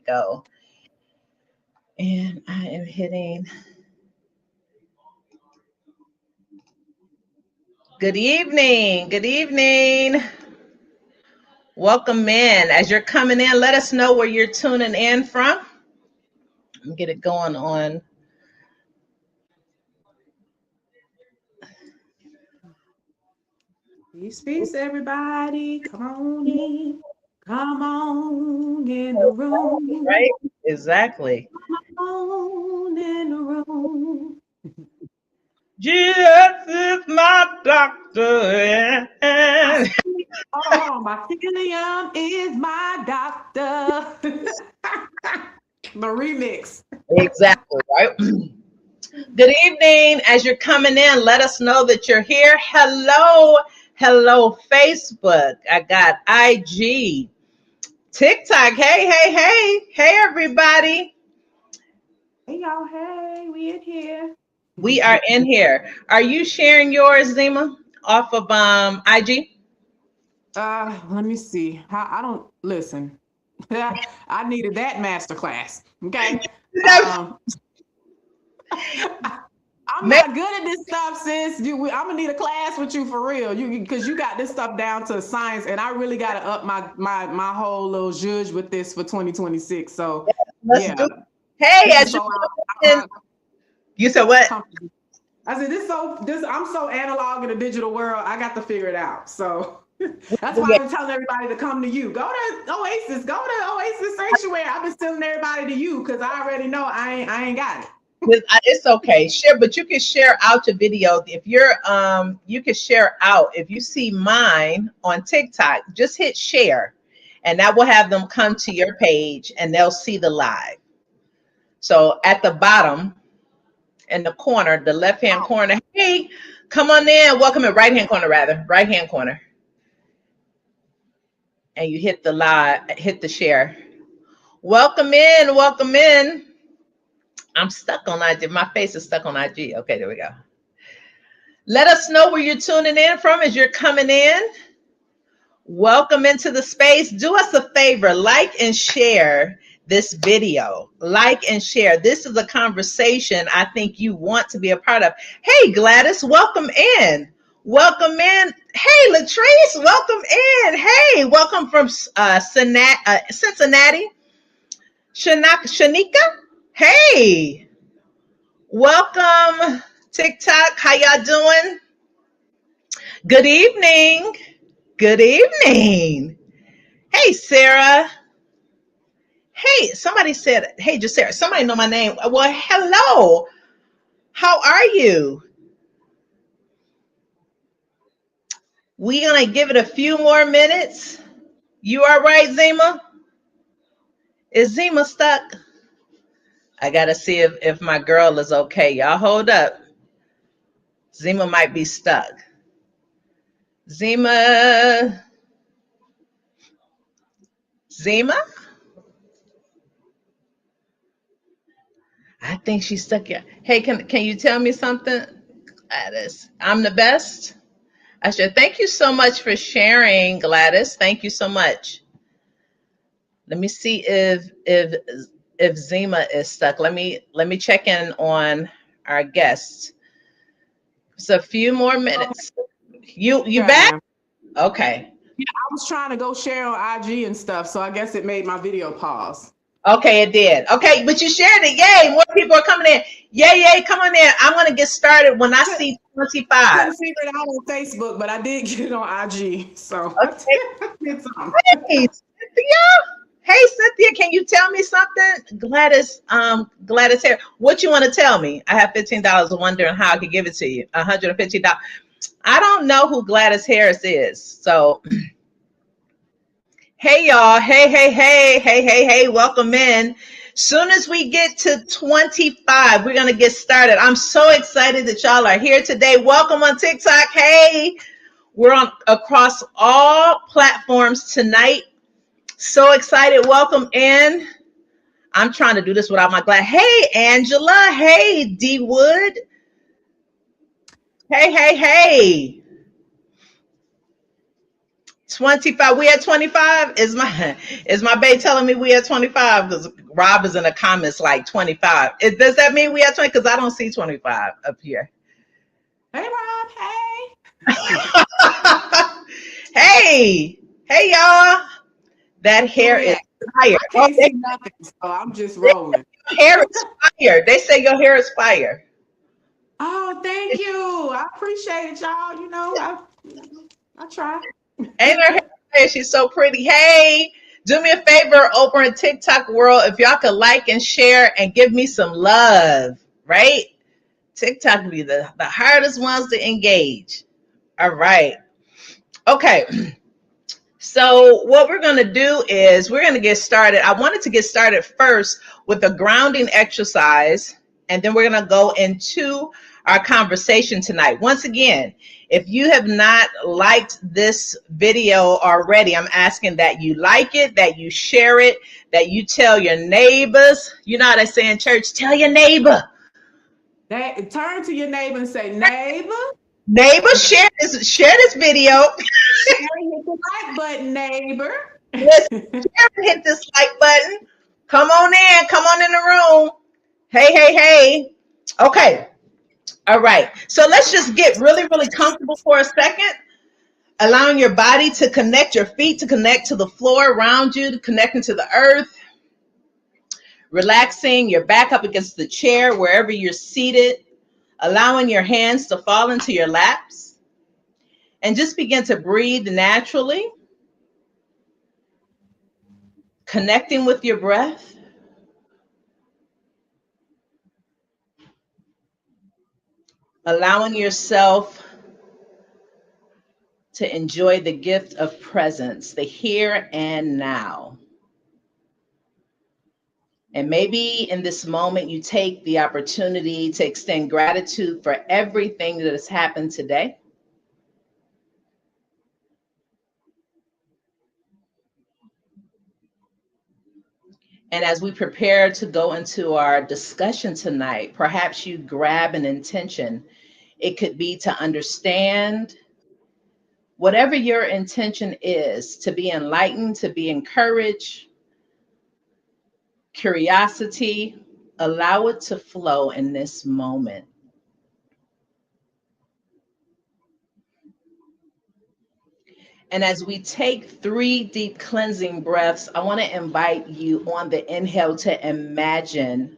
go. And I am hitting. Good evening. Good evening. Welcome in. As you're coming in, let us know where you're tuning in from. Let me get it going on. Peace, everybody. Come on in. Come on in the room. Right? Exactly. Come on in the room. Jesus is my doctor. Yeah. Oh, Mycelium is my doctor. The remix. Exactly, right? Good evening. As you're coming in, let us know that you're here. Hello, hello, Facebook. I got IG, TikTok. Hey, everybody. Hey, y'all. Hey, we in here. We are in here. Are you sharing yours, Zema, off of IG? Let me see. I don't listen. I needed that master class. Okay. Um, I'm Make, not good at this stuff, sis. I'm gonna need a class with you for real. You because you got this stuff down to science, and I really got to up my whole little judge with this for 2026. So let's yeah, do it. Hey, this is as you so in, you said what? comfortable. I said this. I'm so analog in the digital world. I got to figure it out. So that's why Yeah. I've been telling everybody to come to you. Go to Oasis. Go to Oasis Sanctuary. I've been sending everybody to you because I already know I ain't got it. It's okay. Share, but you can share out your video. If you're you can share out. If you see mine on TikTok, just hit share, and that will have them come to your page and they'll see the live. So at the bottom in the corner, the left hand Oh, corner, hey, come on in. Welcome in right hand corner, rather. Right hand corner. And you hit the live, hit the share. Welcome in, welcome in. I'm stuck on IG. My face is stuck on IG. Okay, there we go. Let us know where you're tuning in from as you're coming in. Welcome into the space. Do us a favor, like and share this video. Like and share. This is a conversation I think you want to be a part of. Hey, Gladys, welcome in. Welcome in. Hey, Latrice, welcome in. Hey, welcome from Cincinnati. Shanika, hey, welcome. TikTok, how y'all doing? Good evening. Good evening. Hey, Sarah. Hey, somebody said, hey, Jesaira. Somebody know my name. Well, hello. How are you? We gonna give it a few more minutes. You all right, Zema? Is Zema stuck? I gotta see if my girl is okay. Y'all hold up. Zema might be stuck. Zema. Zema? I think she's stuck here. Hey, can you tell me something? Gladys, I'm the best. I said, thank you so much for sharing, Gladys. Thank you so much. Let me see if Zema is stuck. Let me check in on our guests. It's a few more minutes. You here I back? am. Okay. Yeah, I was trying to go share on IG and stuff, so I guess it made my video pause. Okay, it did. Okay, but you shared it. Yay! More people are coming in. Yay! Come on in. I'm gonna get started when I see 25. Couldn't figure it out on Facebook, but I did get it on IG. So I Okay. did something. Hey, Cynthia. Hey, Cynthia, can you tell me something? Gladys here. What you want to tell me? I have $15. Wondering how I could give it to you. $150. I don't know who Gladys Harris is. So, hey, y'all. Hey. Welcome in. Soon as we get to 25, we're going to get started. I'm so excited that y'all are here today. Welcome on TikTok. Hey, we're on across all platforms tonight. So excited. Welcome in. I'm trying to do this without my glass. Hey, Angela. Hey, D Wood. Hey. 25. We at 25? Is my bae telling me we at 25? Because Rob is in the comments like 25. Does that mean we at 20? Because I don't see 25 up here. Hey, Rob. Hey. Hey, y'all. That hair is fire. I can't see nothing, so I'm just rolling. Hair is fire. They say your hair is fire. Oh, thank you. I appreciate it, y'all. You know, I try. Ain't her hair? She's so pretty. Hey, do me a favor over in TikTok world. If y'all could like and share and give me some love, right? TikTok be the hardest ones to engage. All right. Okay. So what we're going to do is we're going to get started. I wanted to get started first with a grounding exercise, and then we're going to go into our conversation tonight. Once again, if you have not liked this video already, I'm asking that you like it, that you share it, that you tell your neighbors. You know how they say in church, tell your neighbor. Turn to your neighbor and say, Neighbor, share this video. Hit the like button, neighbor. Yes, hit this like button. Come on in the room. Hey. Okay. All right. So let's just get really, really comfortable for a second. Allowing your body to connect, your feet to connect to the floor around you, to connecting to the earth. Relaxing your back up against the chair wherever you're seated. Allowing your hands to fall into your laps. And just begin to breathe naturally. Connecting with your breath. Allowing yourself to enjoy the gift of presence, the here and now. And maybe in this moment, you take the opportunity to extend gratitude for everything that has happened today. And as we prepare to go into our discussion tonight, perhaps you grab an intention. It could be to understand whatever your intention is, to be enlightened, to be encouraged, curiosity, allow it to flow in this moment. And as we take 3 deep cleansing breaths, I want to invite you on the inhale to imagine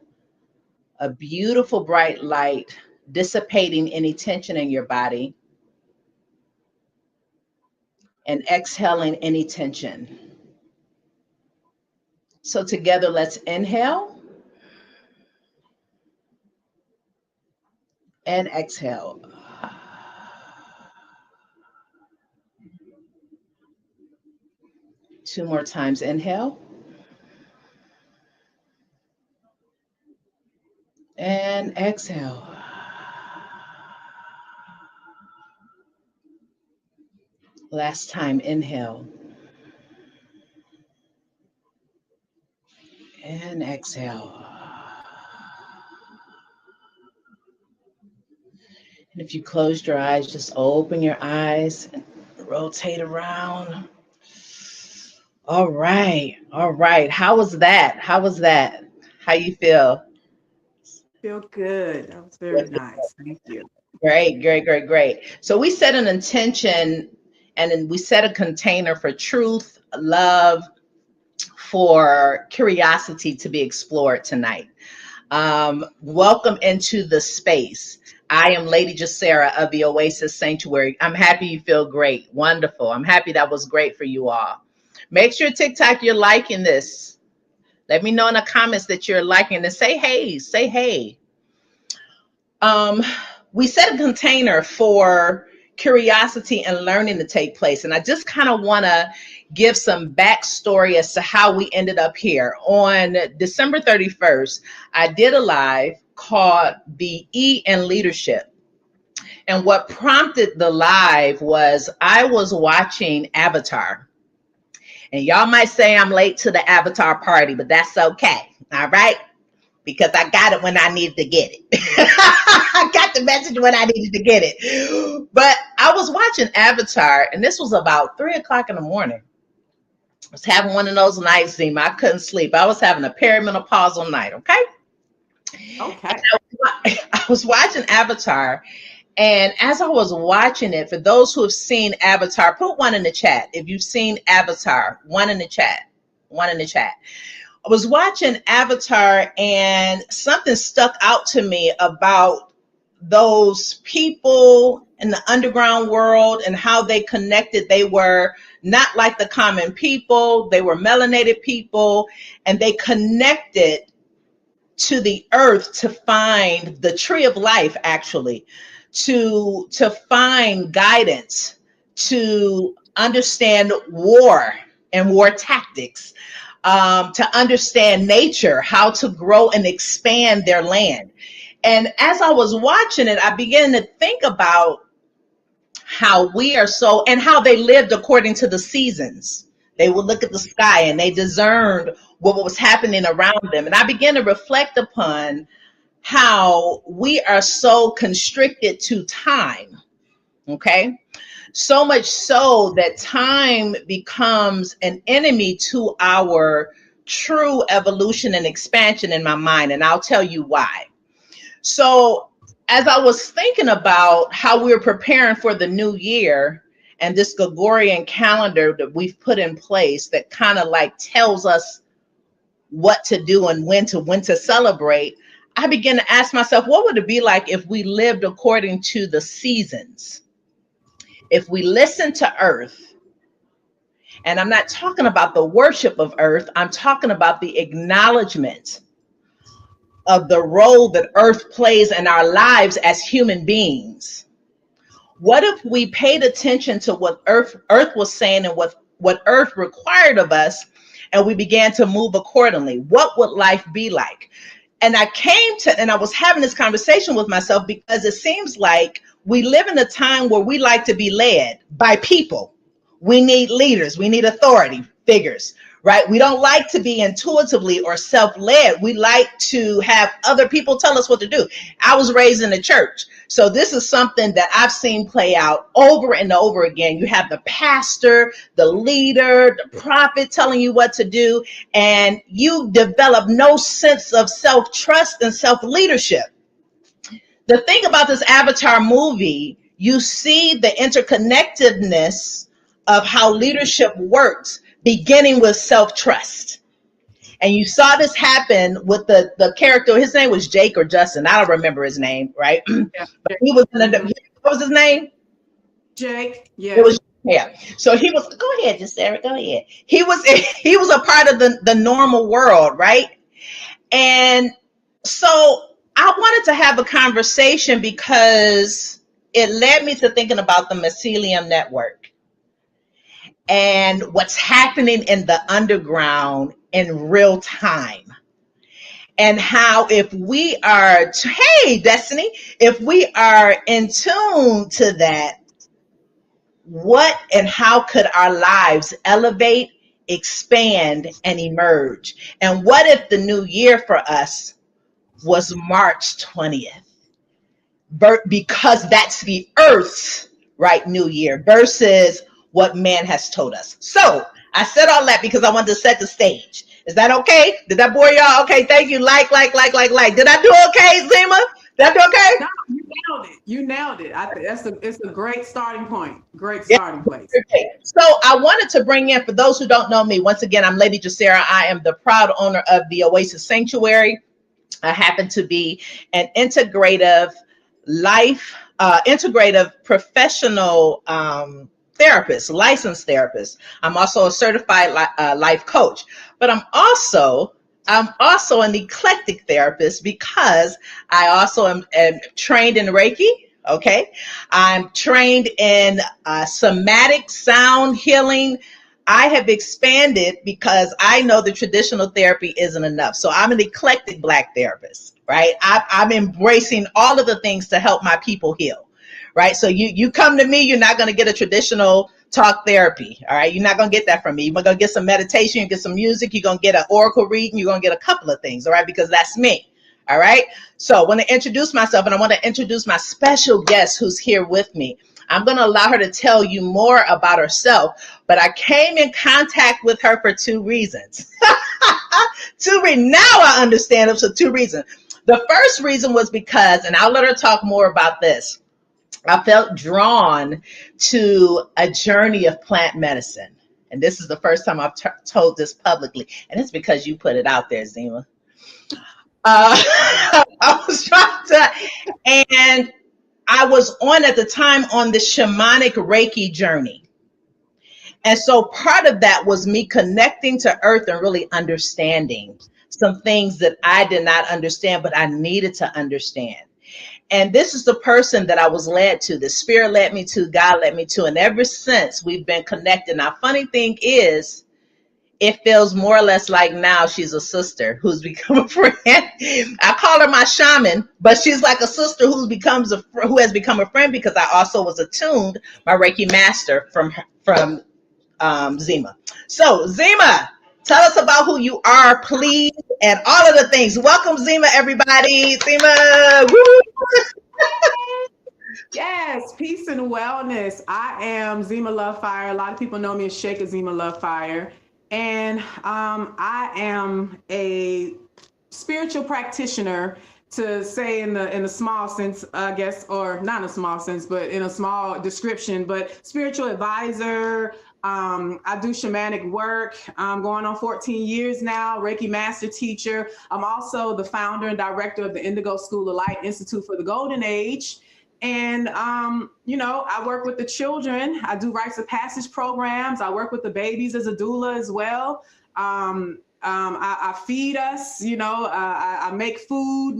a beautiful bright light dissipating any tension in your body and exhaling any tension. So together, let's inhale and exhale. Two more times, inhale. And exhale. Last time, inhale. And exhale. And if you closed your eyes, just open your eyes and rotate around. All right. How was that? How you feel? Feel good. That was very nice. Thank you. Great. So we set an intention and then we set a container for truth, love, for curiosity to be explored tonight. Welcome into the space. I am Lady Jesaira of the Oasis Sanctuary. I'm happy you feel great. Wonderful. I'm happy that was great for you all. Make sure TikTok you're liking this. Let me know in the comments that you're liking this. Say hey. We set a container for curiosity and learning to take place. And I just kind of want to give some backstory as to how we ended up here. On December 31st, I did a live called the E in Leadership. And what prompted the live was I was watching Avatar. And y'all might say I'm late to the Avatar party, but that's okay. All right. because I got it when I needed to get it. I got the message when I needed to get it. But I was watching Avatar, and this was about 3 o'clock in the morning. I was having one of those nights, Zema. I couldn't sleep. I was having a perimenopausal night, okay? Okay. I was watching Avatar, and as I was watching it, for those who have seen Avatar, put one in the chat. If you've seen Avatar, one in the chat. One in the chat. I was watching Avatar, and something stuck out to me about those people in the underground world and how they connected. They were not like the common people. They were melanated people, and they connected to the earth to find the tree of life, actually, to find guidance, to understand war and war tactics, to understand nature, how to grow and expand their land. And as I was watching it, I began to think about how we are so, and how they lived according to the seasons. They would look at the sky and they discerned what was happening around them. And I began to reflect upon how we are so constricted to time. Okay. So much so that time becomes an enemy to our true evolution and expansion in my mind. And I'll tell you why. So as I was thinking about how we're preparing for the new year and this Gregorian calendar that we've put in place that kind of like tells us what to do and when to celebrate, I began to ask myself, what would it be like if we lived according to the seasons? If we listen to Earth, and I'm not talking about the worship of Earth, I'm talking about the acknowledgement of the role that Earth plays in our lives as human beings. What if we paid attention to what Earth was saying and what Earth required of us, and we began to move accordingly? What would life be like? And I was having this conversation with myself because it seems like we live in a time where we like to be led by people. We need leaders. We need authority figures, right? We don't like to be intuitively or self-led. We like to have other people tell us what to do. I was raised in the church. So this is something that I've seen play out over and over again. You have the pastor, the leader, the prophet telling you what to do, and you develop no sense of self-trust and self-leadership. The thing about this Avatar movie, you see the interconnectedness of how leadership works, beginning with self-trust. And you saw this happen with the character. His name was Jake or Justin. I don't remember his name, right? Yeah. But he was what was his name? Jake. Yeah. It was, yeah. So he was, go ahead, Jesaira, go ahead. He was a part of the normal world, right? And so I wanted to have a conversation because it led me to thinking about the Mycelium network and what's happening in the underground in real time. And how if we are, hey, Destiny, if we are in tune to that, what and how could our lives elevate, expand, and emerge? And what if the new year for us was March 20th? Because that's the Earth's right new year versus what man has told us. So I said all that because I wanted to set the stage. Is that okay? Did that bore y'all? Okay, thank you. Like. Did I do okay, Zema? Did I do okay? No, you nailed it. You nailed it. I think it's a great starting point. Great starting place. Okay. So I wanted to bring in, for those who don't know me, once again, I'm Lady Jesaira. I am the proud owner of the Oasis Sanctuary. I happen to be an integrative professional therapist, licensed therapist. I'm also a certified life coach, but I'm also an eclectic therapist because I also am trained in Reiki. Okay. I'm trained in somatic sound healing. I have expanded because I know the traditional therapy isn't enough. So I'm an eclectic Black therapist, right? I'm embracing all of the things to help my people heal, right? So you come to me, you're not going to get a traditional talk therapy, all right? You're not going to get that from me. You're going to get some meditation, you get some music, you're going to get an oracle reading, you're going to get a couple of things, all right? Because that's me. All right. So I want to introduce myself, and I want to introduce my special guest who's here with me. I'm going to allow her to tell you more about herself, but I came in contact with her for two reasons. Now I understand it. So two reasons. The first reason was because, and I'll let her talk more about this, I felt drawn to a journey of plant medicine. And this is the first time I've told this publicly. And it's because you put it out there, Zema. I was trying to, and I was at the time on the shamanic Reiki journey. And so part of that was me connecting to earth and really understanding some things that I did not understand, but I needed to understand. And this is the person that I was led to. The spirit led me to, God led me to. And ever since we've been connected. Now, funny thing is, it feels more or less like now she's a sister who's become a friend. I call her my shaman, but she's like a sister who has become a friend because I also was attuned my Reiki master from Zema. So Zema, tell us about who you are, please, and all of the things. Welcome, Zema, everybody. Zema. Woo! Yes, peace and wellness. I am Zema Lovefire. A lot of people know me as Sheikah Zema Lovefire. And I am a spiritual practitioner, to say in a small sense, I guess, or not in a small sense, but in a small description, but spiritual advisor. I do shamanic work. I'm going on 14 years now, Reiki master teacher. I'm also the founder and director of the Indigo School of Light Institute for the Golden Age. And, I work with the children. I do rites of passage programs. I work with the babies as a doula as well. I feed us, I make food,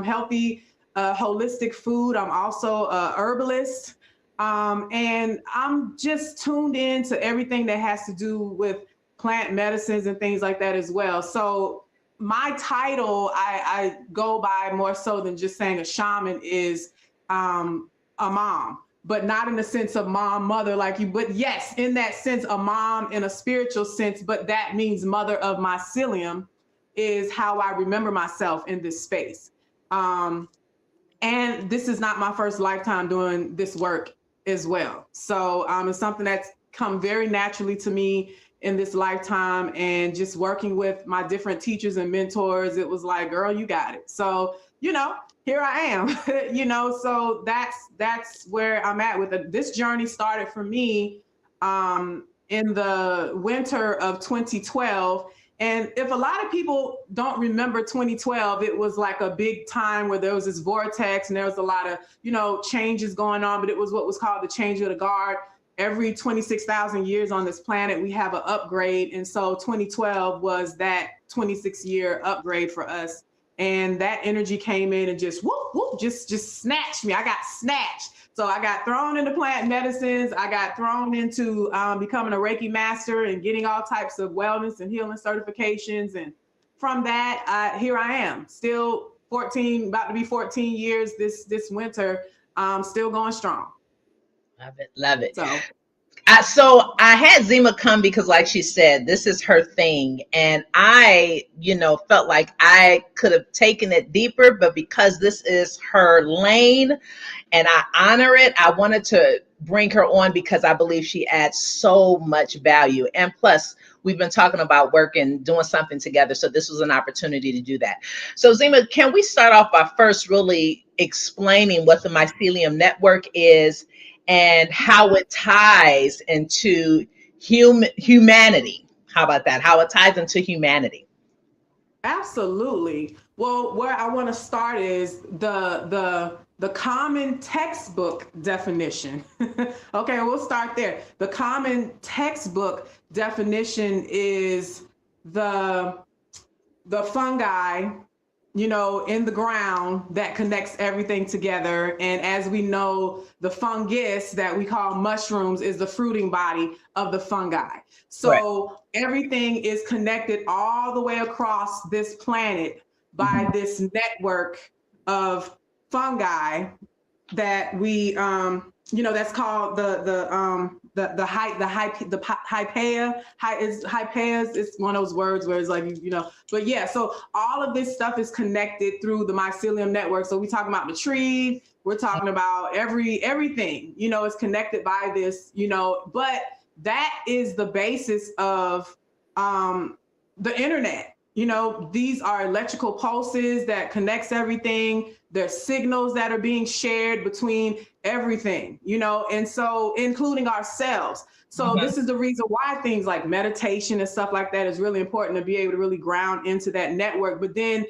healthy, holistic food. I'm also a herbalist. And I'm just tuned in to everything that has to do with plant medicines and things like that as well. So my title, I go by more so than just saying a shaman, is a mom, but not in the sense of mom, mother like you, but yes, in that sense, a mom in a spiritual sense, but that means mother of mycelium is how I remember myself in this space. And this is not my first lifetime doing this work as well. So it's something that's come very naturally to me in this lifetime, and just working with my different teachers and mentors, it was like, girl, you got it. So, here I am, so that's where I'm at with it. This journey started for me in the winter of 2012. And if a lot of people don't remember 2012, it was like a big time where there was this vortex and there was a lot of, changes going on, but it was what was called the change of the guard. Every 26,000 years on this planet, we have an upgrade. And so 2012 was that 26-year upgrade for us. And that energy came in and just whoop, whoop, just snatched me. I got snatched. So I got thrown into plant medicines. I got thrown into becoming a Reiki master and getting all types of wellness and healing certifications. And from that, here I am, still 14, about to be 14 years this winter, still going strong. Love it. Love it. So I had Zema come because, like she said, this is her thing. And I, felt like I could have taken it deeper, but because this is her lane and I honor it, I wanted to bring her on because I believe she adds so much value. And plus, we've been talking about working, doing something together. So this was an opportunity to do that. So Zema, can we start off by first really explaining what the Mycelium Network is and how it ties into humanity? How about that? How it ties into humanity? Absolutely. Well, where I want to start is the common textbook definition. Okay, we'll start there. The common textbook definition is the fungi, in the ground that connects everything together. And as we know, the fungus that we call mushrooms is the fruiting body of the fungi. So everything is connected all the way across this planet by this network of fungi that we, that's called the hypeas. It's one of those words where it's like, but yeah, so all of this stuff is connected through the mycelium network. So we talking about the tree, we're talking about everything, is connected by this, but that is the basis of the internet. These are electrical pulses that connects everything. There's signals that are being shared between everything, and so including ourselves. So this is the reason why things like meditation and stuff like that is really important, to be able to really ground into that network. But then,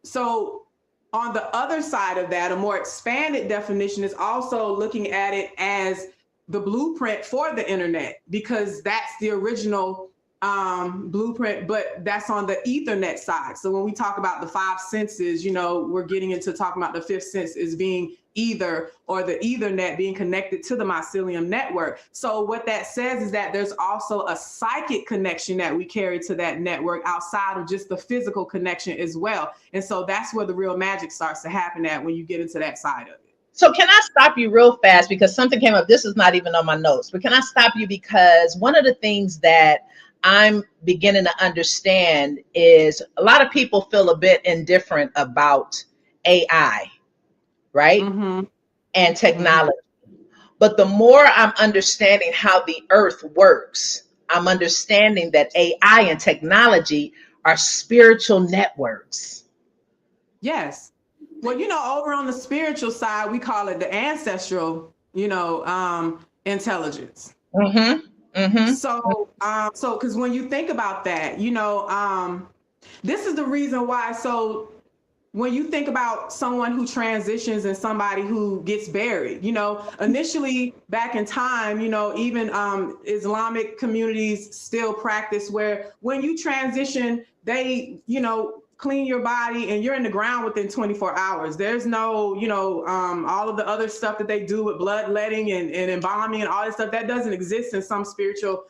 so on the other side of that, a more expanded definition is also looking at it as the blueprint for the internet, because that's the original blueprint, but that's on the Ethernet side. So when we talk about the five senses, we're getting into talking about the fifth sense as being ether, or the Ethernet being connected to the mycelium network. So what that says is that there's also a psychic connection that we carry to that network outside of just the physical connection as well. And so that's where the real magic starts to happen at, when you get into that side of it. So can I stop you real fast, because something came up? This is not even on my notes, but can I stop you, because one of the things that I'm beginning to understand is a lot of people feel a bit indifferent about AI, right? And technology. But the more I'm understanding how the earth works, I'm understanding that AI and technology are spiritual networks. Yes. Well, over on the spiritual side, we call it the ancestral, intelligence. So because when you think about that, this is the reason why. So when you think about someone who transitions and somebody who gets buried, initially back in time, even Islamic communities still practice where when you transition, they, clean your body and you're in the ground within 24 hours. There's no, all of the other stuff that they do with bloodletting and embalming and all this stuff that doesn't exist in some spiritual,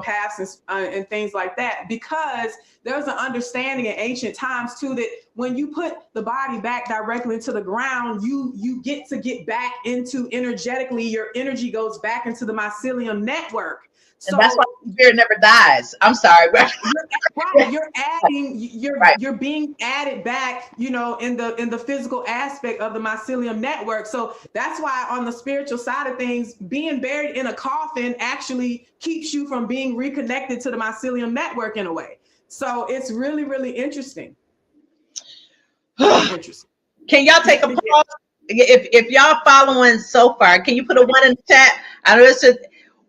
paths and things like that, because there's an understanding in ancient times too, that when you put the body back directly into the ground, you get back into energetically, your energy goes back into the mycelium network. So, and that's why the spirit never dies. I'm sorry. Right. You're being added back, in the physical aspect of the mycelium network. So that's why on the spiritual side of things, being buried in a coffin actually keeps you from being reconnected to the mycelium network in a way. So it's really, really interesting. Can y'all take a pause? If y'all following so far, can you put a 1 in the chat? I know it's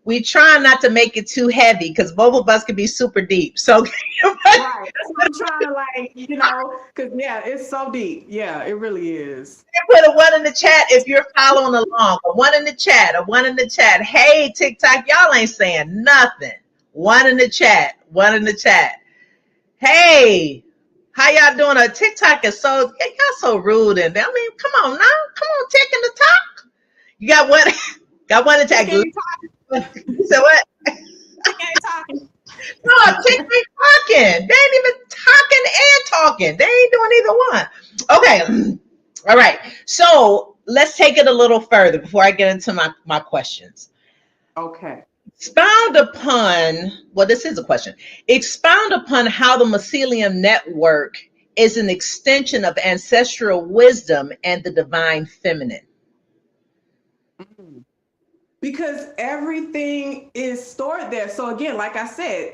we try not to make it too heavy, because both of us can be super deep. So right. That's what I'm trying to because it's so deep. Yeah, it really is. Put a 1 in the chat if you're following along. A 1 in the chat. A 1 in the chat. Hey, TikTok, y'all ain't saying nothing. 1 in the chat. 1 in the chat. Hey, how y'all doing? TikTok is y'all so rude, and come on now. Come on, Tick in the talk. You got one. Got 1 in the chat. So what? I ain't talking. No, Tick ain't talking. They ain't even talking. They ain't doing either one. Okay. All right. So let's take it a little further before I get into my questions. Okay. Expound upon, this is a question. Expound upon how the mycelium network is an extension of ancestral wisdom and the divine feminine. Because everything is stored there. So again, like I said,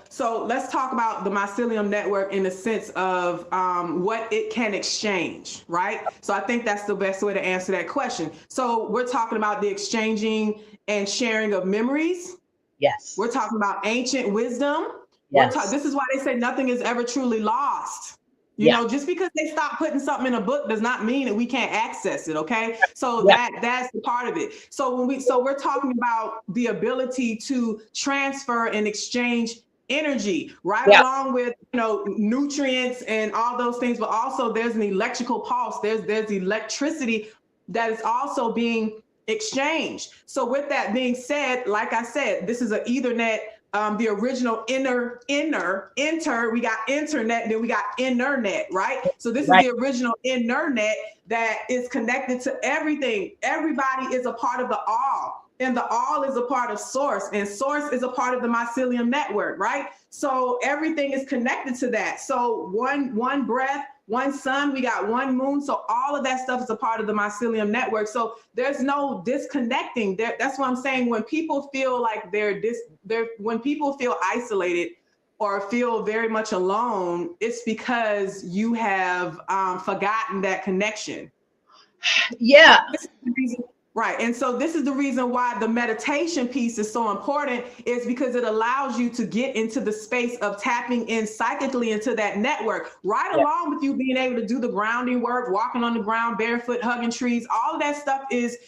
so let's talk about the mycelium network in the sense of what it can exchange, right? So I think that's the best way to answer that question. So we're talking about the exchanging and sharing of memories. Yes. We're talking about ancient wisdom. Yes. This is why they say nothing is ever truly lost. Just because they stop putting something in a book does not mean that we can't access it. Okay. So that's the part of it. So we're talking about the ability to transfer and exchange energy, right? Along with, nutrients and all those things, but also there's an electrical pulse. There's electricity that is also being exchanged. So with that being said, like I said, this is an Ethernet. The original enter, we got internet, then we got internet, right? So this is the original internet that is connected to everything. Everybody is a part of the all. and the all is a part of source, and source is a part of the mycelium network, right? So everything is connected to that. So one breath, one sun, we got one moon. So all of that stuff is a part of the mycelium network. So there's no disconnecting. That's what I'm saying. When people feel like when people feel isolated or feel very much alone, it's because you have forgotten that connection. Yeah. Right. And so this is the reason why the meditation piece is so important, is because it allows you to get into the space of tapping in psychically into that network, right along with you being able to do the grounding work, walking on the ground, barefoot, hugging trees. All of that stuff is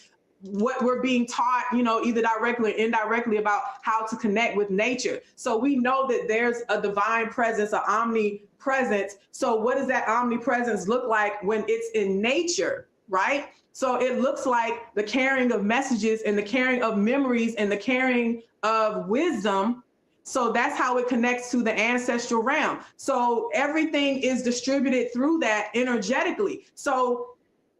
what we're being taught, either directly or indirectly, about how to connect with nature. So we know that there's a divine presence, an omnipresence. So what does that omnipresence look like when it's in nature, right? So it looks like the carrying of messages and the carrying of memories and the carrying of wisdom. So that's how it connects to the ancestral realm. So everything is distributed through that energetically. So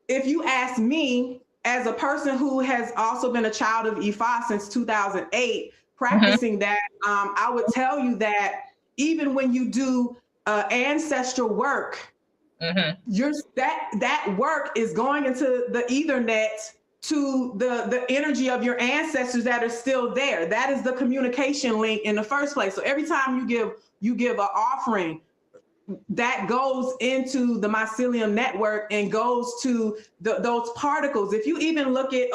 if you ask me, as a person who has also been a child of Ifa since 2008, practicing that, I would tell you that even when you do ancestral work, that work is going into the Ethernet to the energy of your ancestors that are still there. That is the communication link in the first place. So every time you give an offering, that goes into the mycelium network and goes to those particles. If you even look at,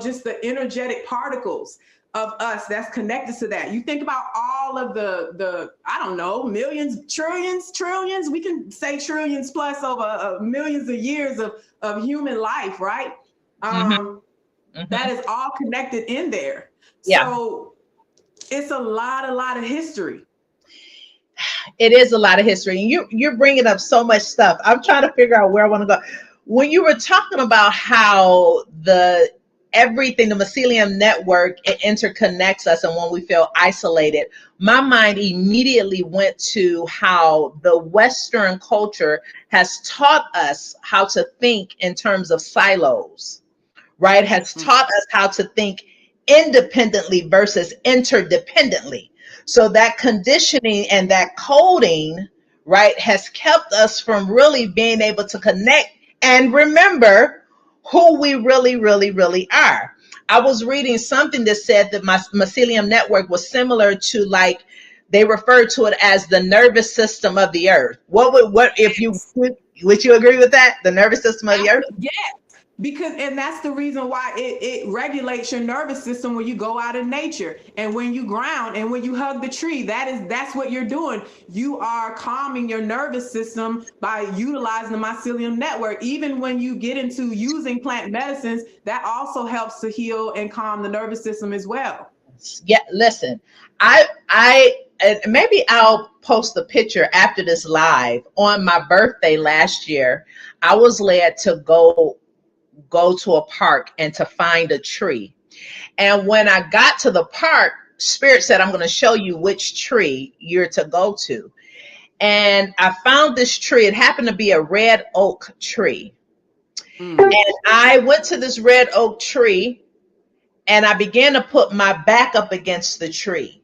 just the energetic particles of us that's connected to that. You think about all of the I don't know, millions, trillions, we can say trillions plus over millions of years of human life, right? That is all connected in there. Yeah. So it's a lot of history. It is a lot of history. And you're bringing up so much stuff. I'm trying to figure out where I want to go. When you were talking about how the mycelium network, it interconnects us, and when we feel isolated, my mind immediately went to how the Western culture has taught us how to think in terms of silos, right? Has taught us how to think independently versus interdependently. So that conditioning and that coding, right, has kept us from really being able to connect and remember who we really, really, really are. I was reading something that said that my mycelium network was similar to, like, they referred to it as the nervous system of the earth. Would you agree with that? The nervous system of the earth? Yeah. And that's the reason why it regulates your nervous system when you go out in nature and when you ground and when you hug the tree. That's what you're doing. You are calming your nervous system by utilizing the mycelium network. Even when you get into using plant medicines, that also helps to heal and calm the nervous system as well. Yeah, listen, maybe I'll post the picture after this live. On my birthday last year, I was led to go to a park and to find a tree. And when I got to the park, Spirit said, I'm going to show you which tree you're to go to. And I found this tree. It happened to be a red oak tree. And I went to this red oak tree and I began to put my back up against the tree.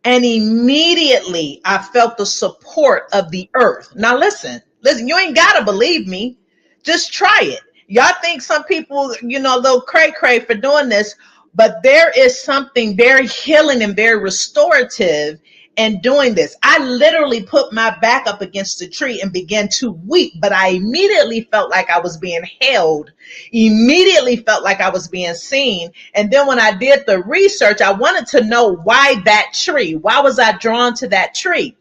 And immediately I felt the support of the earth. Now listen, you ain't got to believe me. Just try it. Y'all think some people, a little cray for doing this, but there is something very healing and very restorative in doing this. I literally put my back up against the tree and began to weep, but I immediately felt like I was being held, immediately felt like I was being seen. And then when I did the research, I wanted to know why that tree. Why was I drawn to that tree?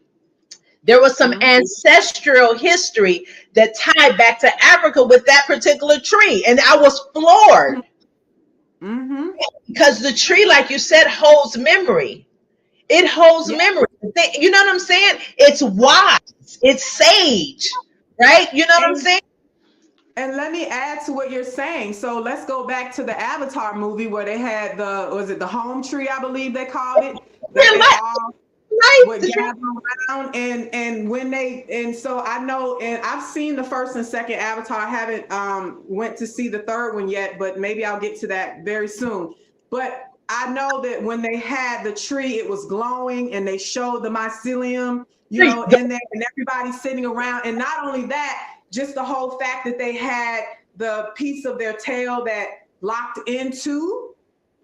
There was some ancestral history that tied back to Africa with that particular tree. And I was floored because the tree, like you said, holds memory. It holds memory. You know what I'm saying? It's wise. It's sage, right? You know what I'm saying? And let me add to what you're saying. So let's go back to the Avatar movie where they had the home tree, I believe they called it. Would gather around and so I know, and I've seen the first and second Avatar. I haven't went to see the third one yet, but maybe I'll get to that very soon. but I know that when they had the tree, it was glowing, and they showed the mycelium, in there, and everybody sitting around. And not only that, just the whole fact that they had the piece of their tail that locked into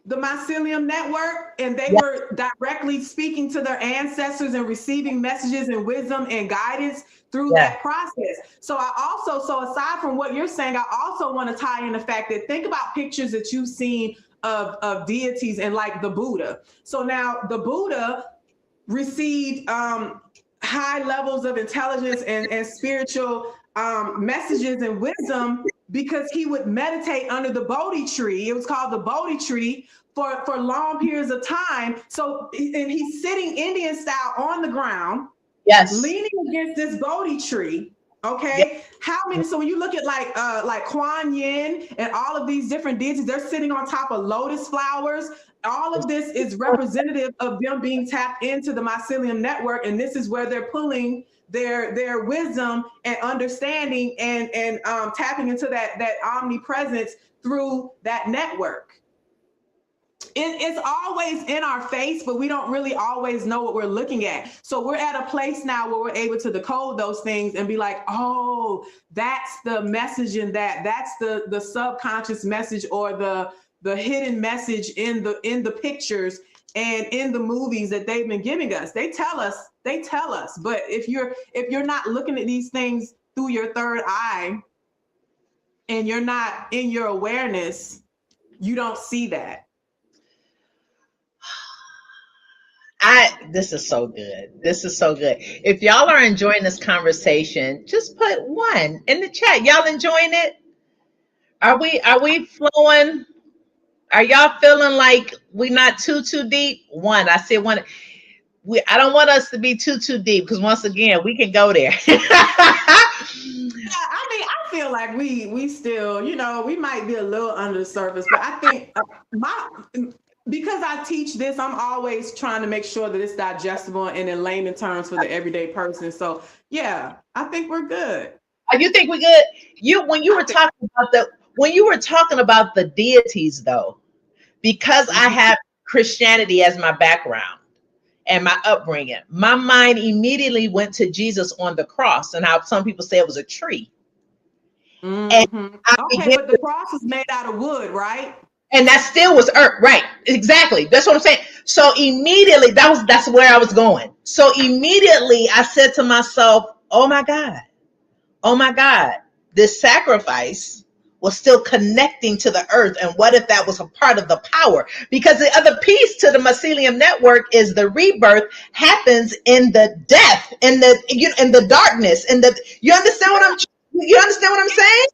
the mycelium network, and they were directly speaking to their ancestors and receiving messages and wisdom and guidance through that process. So aside from what you're saying, I also want to tie in the fact that think about pictures that you've seen of deities and like the Buddha. So now the Buddha received high levels of intelligence and spiritual messages and wisdom because he would meditate under the Bodhi tree. It was called the Bodhi tree for long periods of time. So, and he's sitting Indian style on the ground, leaning against this Bodhi tree. Okay, how many? So when you look at like Kuan Yin and all of these different deities, they're sitting on top of lotus flowers. All of this is representative of them being tapped into the mycelium network, and this is where they're pulling their wisdom and understanding and tapping into that omnipresence through that network. It's always in our face, but we don't really always know what we're looking at. So we're at a place now where we're able to decode those things and be like, oh, that's the message in that's the subconscious message or the hidden message in the pictures and in the movies that they've been giving us. They tell us, but if you're not looking at these things through your third eye and you're not in your awareness, you don't see that. This is so good. This is so good. If y'all are enjoying this conversation, just put 1 in the chat. Y'all enjoying it? Are we flowing? Are y'all feeling like we're not too deep? 1. I said 1. I don't want us to be too deep because once again, we can go there. Yeah, I mean, I feel like we still, we might be a little under the surface, but I think because I teach this, I'm always trying to make sure that it's digestible and in layman terms for the everyday person. So yeah, I think we're good. You think we're good? When you were talking about the deities though, because I have Christianity as my background and my upbringing, my mind immediately went to Jesus on the cross and how some people say it was a tree. Mm-hmm. Okay, but the cross is made out of wood, right? And that still was earth, right? Exactly. That's what I'm saying. So immediately, that's where I was going. So immediately I said to myself, oh my God, this sacrifice was still connecting to the earth. And what if that was a part of the power? Because the other piece to the mycelium network is the rebirth happens in the death, in the darkness, you understand what I'm saying?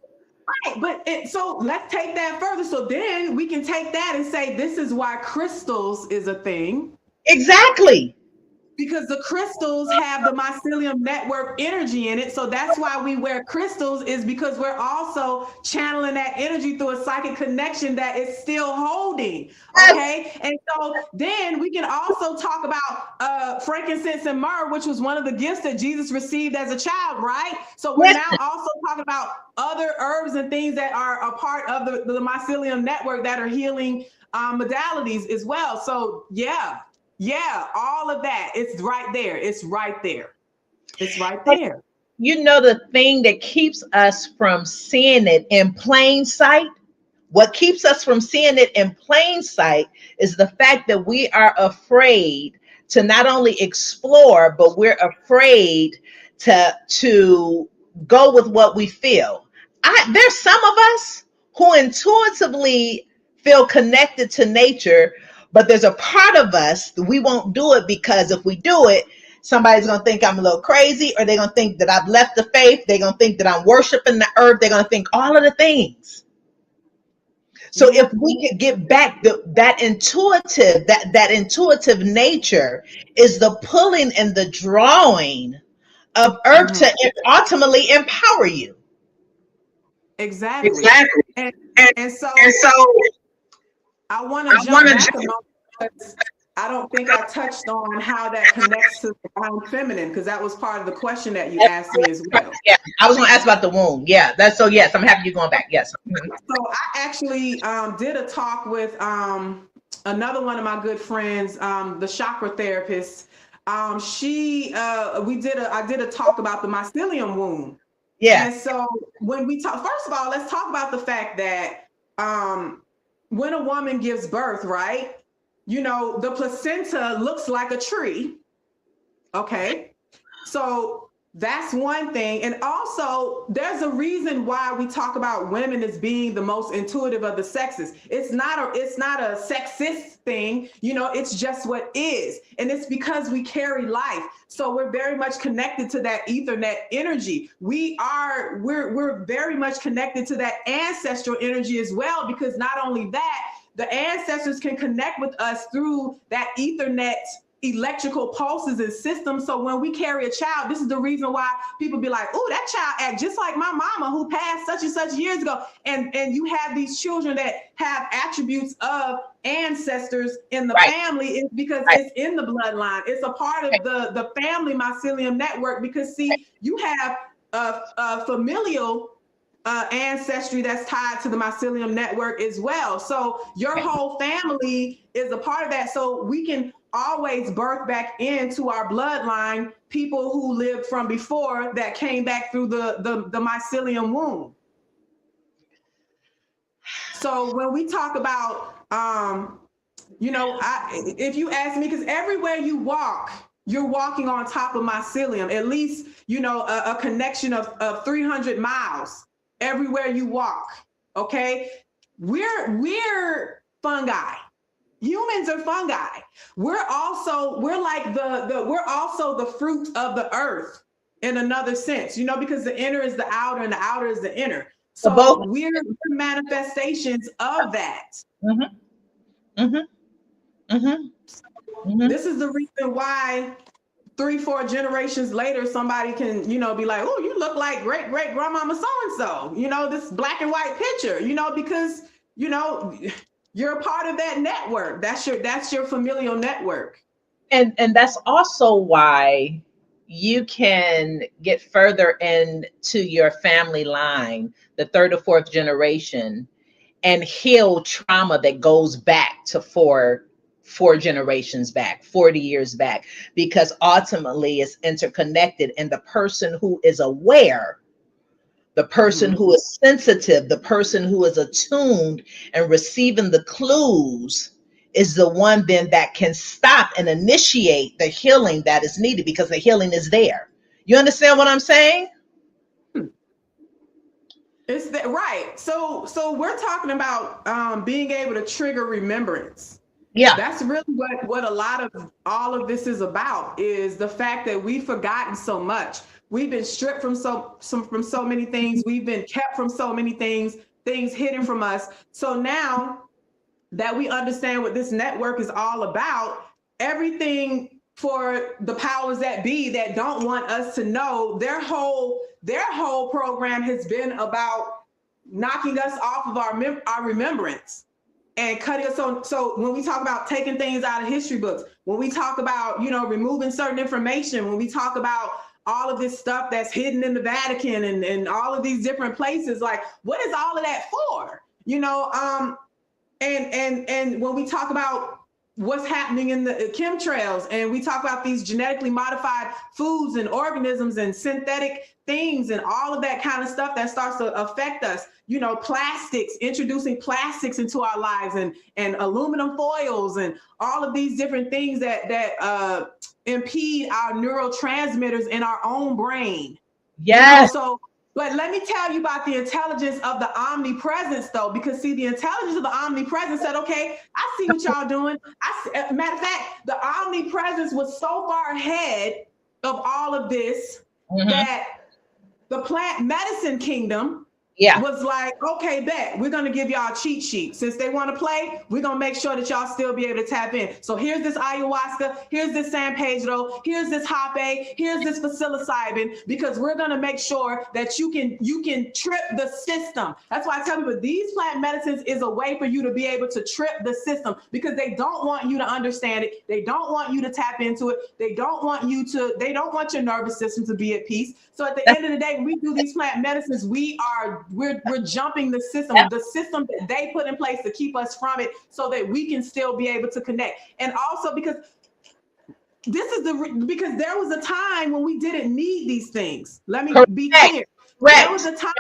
Right, but so let's take that further. So then we can take that and say this is why crystals is a thing. Exactly. Because the crystals have the mycelium network energy in it. So that's why we wear crystals, is because we're also channeling that energy through a psychic connection that is still holding. Okay. And so then we can also talk about frankincense and myrrh, which was one of the gifts that Jesus received as a child, right? So we're now also talking about other herbs and things that are a part of the mycelium network that are healing modalities as well. So yeah, all of that. It's right there. It's right there. The thing that keeps us from seeing it in plain sight, what keeps us from seeing it in plain sight is the fact that we are afraid to not only explore, but we're afraid to go with what we feel. There's some of us who intuitively feel connected to nature, but there's a part of us that we won't do it because if we do it, somebody's going to think I'm a little crazy, or they're going to think that I've left the faith. They're going to think that I'm worshiping the earth. They're going to think all of the things. So if we could get back that intuitive nature is the pulling and the drawing of earth to ultimately empower you. Exactly. And so I want to jump back a moment because I don't think I touched on how that connects to the divine feminine, because that was part of the question that you asked me as well. Yeah, I was going to ask about the womb. Yeah, yes, I'm happy you're going back. Yes. So I actually did a talk with another one of my good friends, the chakra therapist, I did a talk about the mycelium womb. Yeah. And so when we talk, first of all, let's talk about the fact that when a woman gives birth, right? The placenta looks like a tree. Okay. So that's one thing. And also, there's a reason why we talk about women as being the most intuitive of the sexes. It's not a sexist thing, it's just what is. And it's because we carry life. So we're very much connected to that Ethernet energy. We're very much connected to that ancestral energy as well, because not only that, the ancestors can connect with us through that Ethernet electrical pulses and systems. So when we carry a child, this is the reason why people be like, oh, that child act just like my mama who passed such and such years ago. And you have these children that have attributes of ancestors in the family, is because it's in the bloodline. It's a part of the family mycelium network, because see, you have a familial ancestry that's tied to the mycelium network as well. So your whole family is a part of that. So we can always birth back into our bloodline people who lived from before that came back through the mycelium womb. So when we talk about, if you ask me, because everywhere you walk, you're walking on top of mycelium, at least, a connection of 300 miles everywhere you walk. Okay. We're fungi. Humans are fungi. We're also the fruit of the earth in another sense, because the inner is the outer and the outer is the inner. So we're manifestations of that. Mm-hmm. Mm-hmm. Mm-hmm. Mm-hmm. This is the reason why 3-4 generations later, somebody can, be like, oh, you look like great grandmama so-and-so, this black and white picture, because, you're a part of that network. That's your familial network. And that's also why you can get further into your family line, the third or fourth generation, and heal trauma that goes back to four generations back, 40 years back, because ultimately it's interconnected. And the person who is aware, the person who is sensitive, the person who is attuned and receiving the clues is the one then that can stop and initiate the healing that is needed, because the healing is there. You understand what I'm saying? It's that right. So we're talking about being able to trigger remembrance. Yeah. That's really what a lot of all of this is about, is the fact that we've forgotten so much. We've been stripped from so many things. We've been kept from so many things hidden from us. So now that we understand what this network is all about, everything for the powers that be that don't want us to know, their whole program has been about knocking us off of our remembrance and cutting us on. So when we talk about taking things out of history books, when we talk about, removing certain information, when we talk about all of this stuff that's hidden in the Vatican and all of these different places, like, what is all of that for? And when we talk about what's happening in the chemtrails, and we talk about these genetically modified foods and organisms and synthetic things and all of that kind of stuff that starts to affect us, plastics, introducing plastics into our lives, and aluminum foils and all of these different things that impede our neurotransmitters in our own brain. Yes. But let me tell you about the intelligence of the omnipresence, though, because see, the intelligence of the omnipresence said, okay, I see what y'all doing. Matter of fact, the omnipresence was so far ahead of all of this that the plant medicine kingdom was like, okay, bet, we're going to give y'all a cheat sheet. Since they want to play, we're going to make sure that y'all still be able to tap in. So here's this ayahuasca, here's this San Pedro, here's this hape, here's this psilocybin, because we're going to make sure that you can trip the system. That's why I tell people these plant medicines is a way for you to be able to trip the system, because they don't want you to understand it. They don't want you to tap into it. They don't want your nervous system to be at peace. So at the end of the day, when we do these plant medicines, we are we're jumping the system that they put in place to keep us from it, so that we can still be able to connect. And also because because there was a time when we didn't need these things. Let me be clear. There was a time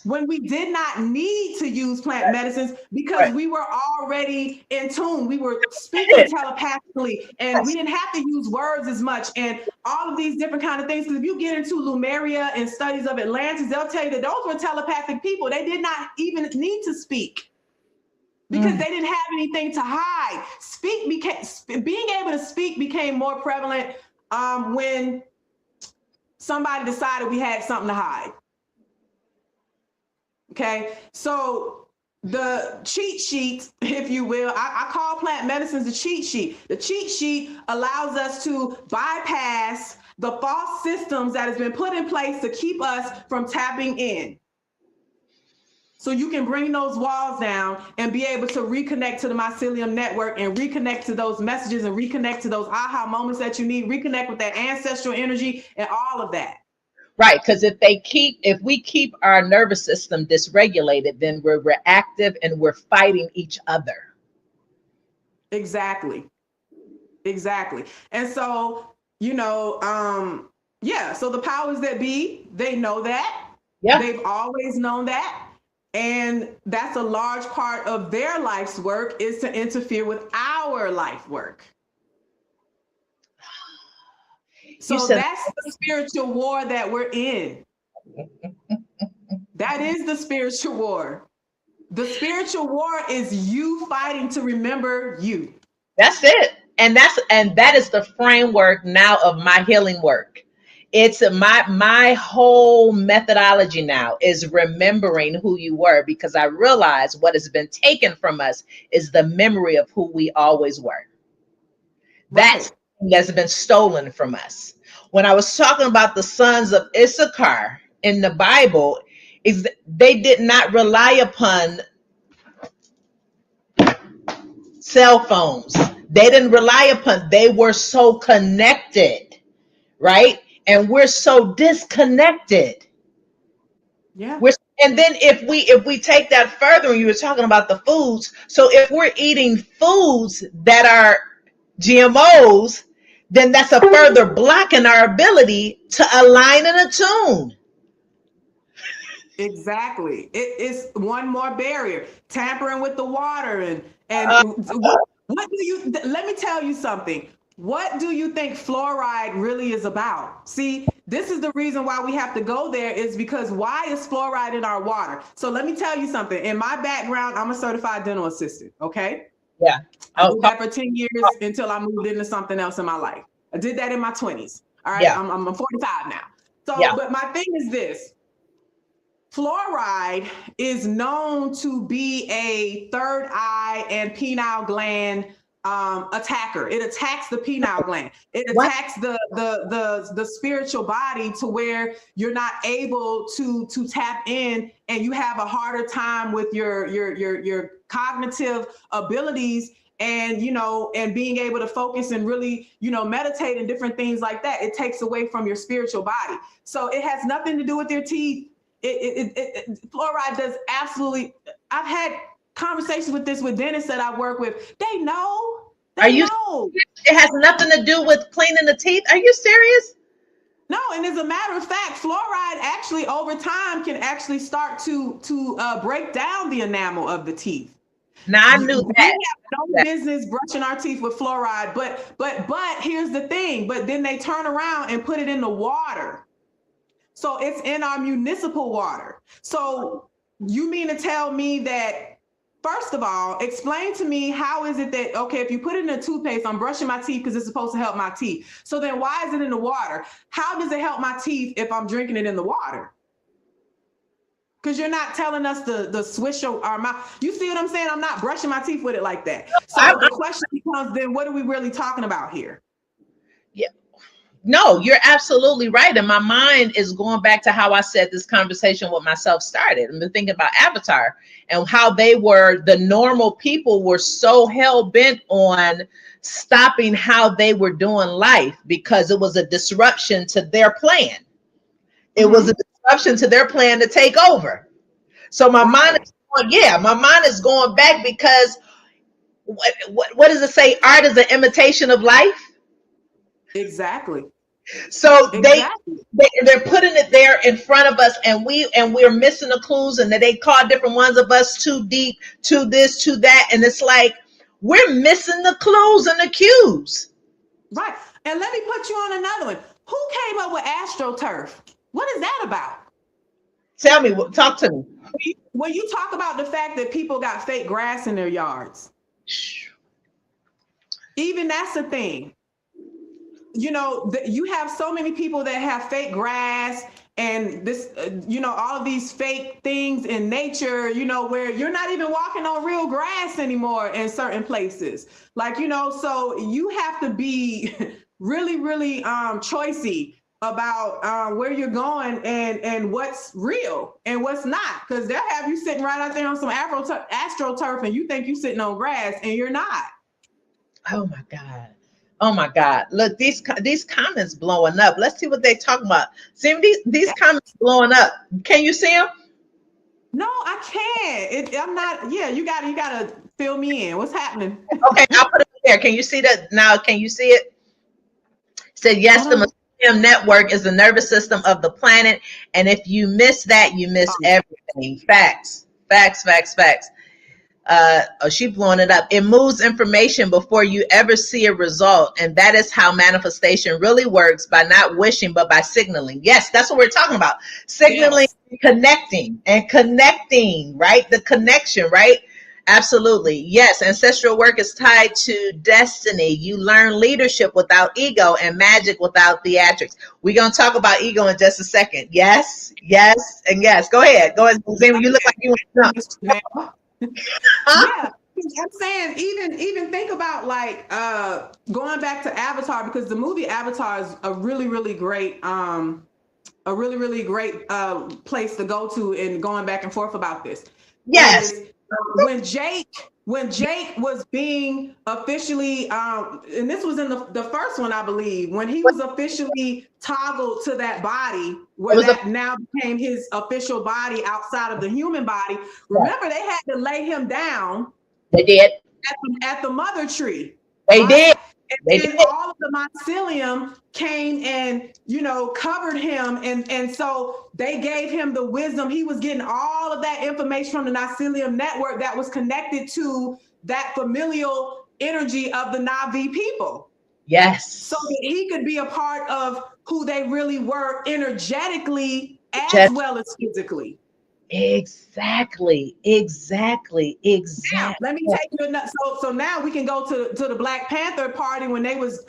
when we did not need to use plant medicines because we were already in tune. We were speaking telepathically, and we didn't have to use words as much, and all of these different kind of things. Because if you get into Lemuria and studies of Atlantis, they'll tell you that those were telepathic people. They did not even need to speak, because they didn't have anything to hide. Being able to speak became more prevalent when somebody decided we had something to hide. Okay, so the cheat sheet, if you will, I call plant medicines the cheat sheet. The cheat sheet allows us to bypass the false systems that has been put in place to keep us from tapping in. So you can bring those walls down and be able to reconnect to the Mycelium network and reconnect to those messages and reconnect to those aha moments that you need, reconnect with that ancestral energy and all of that. Right, because if we keep our nervous system dysregulated, then we're reactive and we're fighting each other. Exactly. And so, so the powers that be, they know that. Yeah. They've always known that. And that's a large part of their life's work, is to interfere with our life work. So that's the spiritual war that we're in. That is the spiritual war. The spiritual war is you fighting to remember you. That's it. And that is the framework now of my healing work. It's my whole methodology now is remembering who you were, because I realize what has been taken from us is the memory of who we always were. That's been stolen from us. When I was talking about the sons of Issachar in the Bible, is they did not rely upon cell phones. They didn't rely upon, they were so connected, right? And we're so disconnected. Yeah. And then if we take that further, and you were talking about the foods, so if we're eating foods that are GMOs, then that's a further block in our ability to align and attune. Exactly. It is one more barrier. Tampering with the water and what do you, let me tell you something. What do you think fluoride really is about? See, this is the reason why we have to go there, is because why is fluoride in our water? So let me tell you something. In my background, I'm a certified dental assistant, okay? Yeah. I did that for 10 years until I moved into something else in my life. I did that in my 20s. All right. Yeah. I'm 45 now. So, but my thing is this. Fluoride is known to be a third eye and pineal gland attacker. It attacks the pineal gland. It attacks the spiritual body to where you're not able to tap in, and you have a harder time with your cognitive abilities, and and being able to focus and really meditate and different things like that. It takes away from your spiritual body. So it has nothing to do with your teeth. Fluoride does absolutely. I've had conversations with dentists that I work with. They know. They know. It has nothing to do with cleaning the teeth. Are you serious? No, and as a matter of fact, fluoride actually over time can actually start to break down the enamel of the teeth. Now I knew that. We have no business brushing our teeth with fluoride, but here's the thing. But then they turn around and put it in the water. So it's in our municipal water. So you mean to tell me that, first of all, explain to me, how is it that, okay, if you put it in a toothpaste, I'm brushing my teeth because it's supposed to help my teeth. So then why is it in the water? How does it help my teeth if I'm drinking it in the water? Because you're not telling us the swish our mouth. You see what I'm saying? I'm not brushing my teeth with it like that. So the question becomes, then what are we really talking about here? Yeah. No, you're absolutely right. And my mind is going back to how I said this conversation with myself started. I've been thinking about Avatar and how the normal people were so hell bent on stopping how they were doing life because it was a disruption to their plan. It was a disruption to their plan to take over. So my mind Right. is going, yeah, my mind is going back because what does it say? Art is an imitation of life. Exactly. So Exactly. they're putting it there in front of us, and we're missing the clues, and they call different ones of us too deep, to this, to that, and it's like we're missing the clues and the cues. Right. And let me put you on another one. Who came up with AstroTurf? What is that about? Tell me, talk to me. When you talk about the fact that people got fake grass in their yards, even that's a thing. You know, you have so many people that have fake grass and this, all of these fake things in nature, where you're not even walking on real grass anymore in certain places. Like, so you have to be really, really choicey about where you're going and what's real and what's not. Because they'll have you sitting right out there on some AstroTurf and you think you're sitting on grass and you're not. Oh my God. Oh my God. Look, these comments blowing up. Let's see what they talking about. See these comments blowing up. Can you see them? No, I can't. I'm not. Yeah, you gotta fill me in. What's happening? Okay, I'll put it there. Can you see that now? Can you see it? Said yes, Hold the on. Mycelium network is the nervous system of the planet, and if you miss that, you miss everything. Facts, facts, facts, facts. She blowing it up. It moves information before you ever see a result, and that is how manifestation really works, by not wishing but by signaling. Yes, that's what we're talking about. Signaling, Yes. connecting, right? The connection, right? Absolutely. Yes, ancestral work is tied to destiny. You learn leadership without ego and magic without theatrics. We're going to talk about ego in just a second. Yes, yes, and yes. Go ahead. Go ahead, Zema. You look like you want to Now. huh? Yeah, I'm saying even think about like going back to Avatar, because the movie Avatar is a really really great place to go to, and going back and forth about this Yes. is when Jake was being officially and this was in the first one, I believe, when he was officially toggled to that body, It where was a that now became his official body outside of the human body. Remember, they had to lay him down they did. at the mother tree, They right? did. They And did. then all of the mycelium came and covered him, and so they gave him the wisdom. He was getting all of that information from the mycelium network that was connected to that familial energy of the Navi people, so Yes. that he could be a part of who they really were energetically as Just well as physically. exactly. Exactly. Now, Exactly. let me take you another. So now we can go to the Black Panther party when they was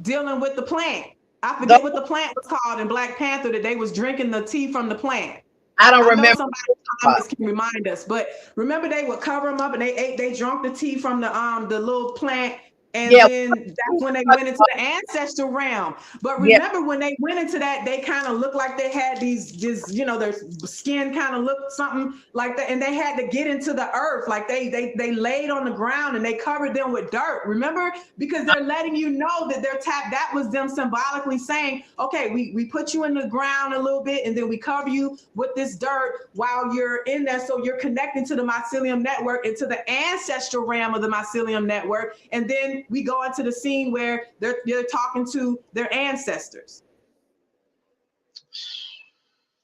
dealing with the plant. I Go. forget what the plant was called in Black Panther, that they was drinking the tea from the plant. I don't I know remember. somebody in the comments can remind us, but remember they would cover them up and they drank the tea from the little plant, and Yeah. then that's when they went into the ancestral realm. But Yeah. remember, when they went into that, they kind of looked like they had these, just their skin kind of looked something like that, and they had to get into the earth, like they laid on the ground and they covered them with dirt. Remember, because they're letting you know that they're tapped. That was them symbolically saying, okay, we put you in the ground a little bit, and then we cover you with this dirt while you're in there, so you're connecting to the mycelium network and to the ancestral realm of the mycelium network. And then we go into the scene where they're talking to their ancestors.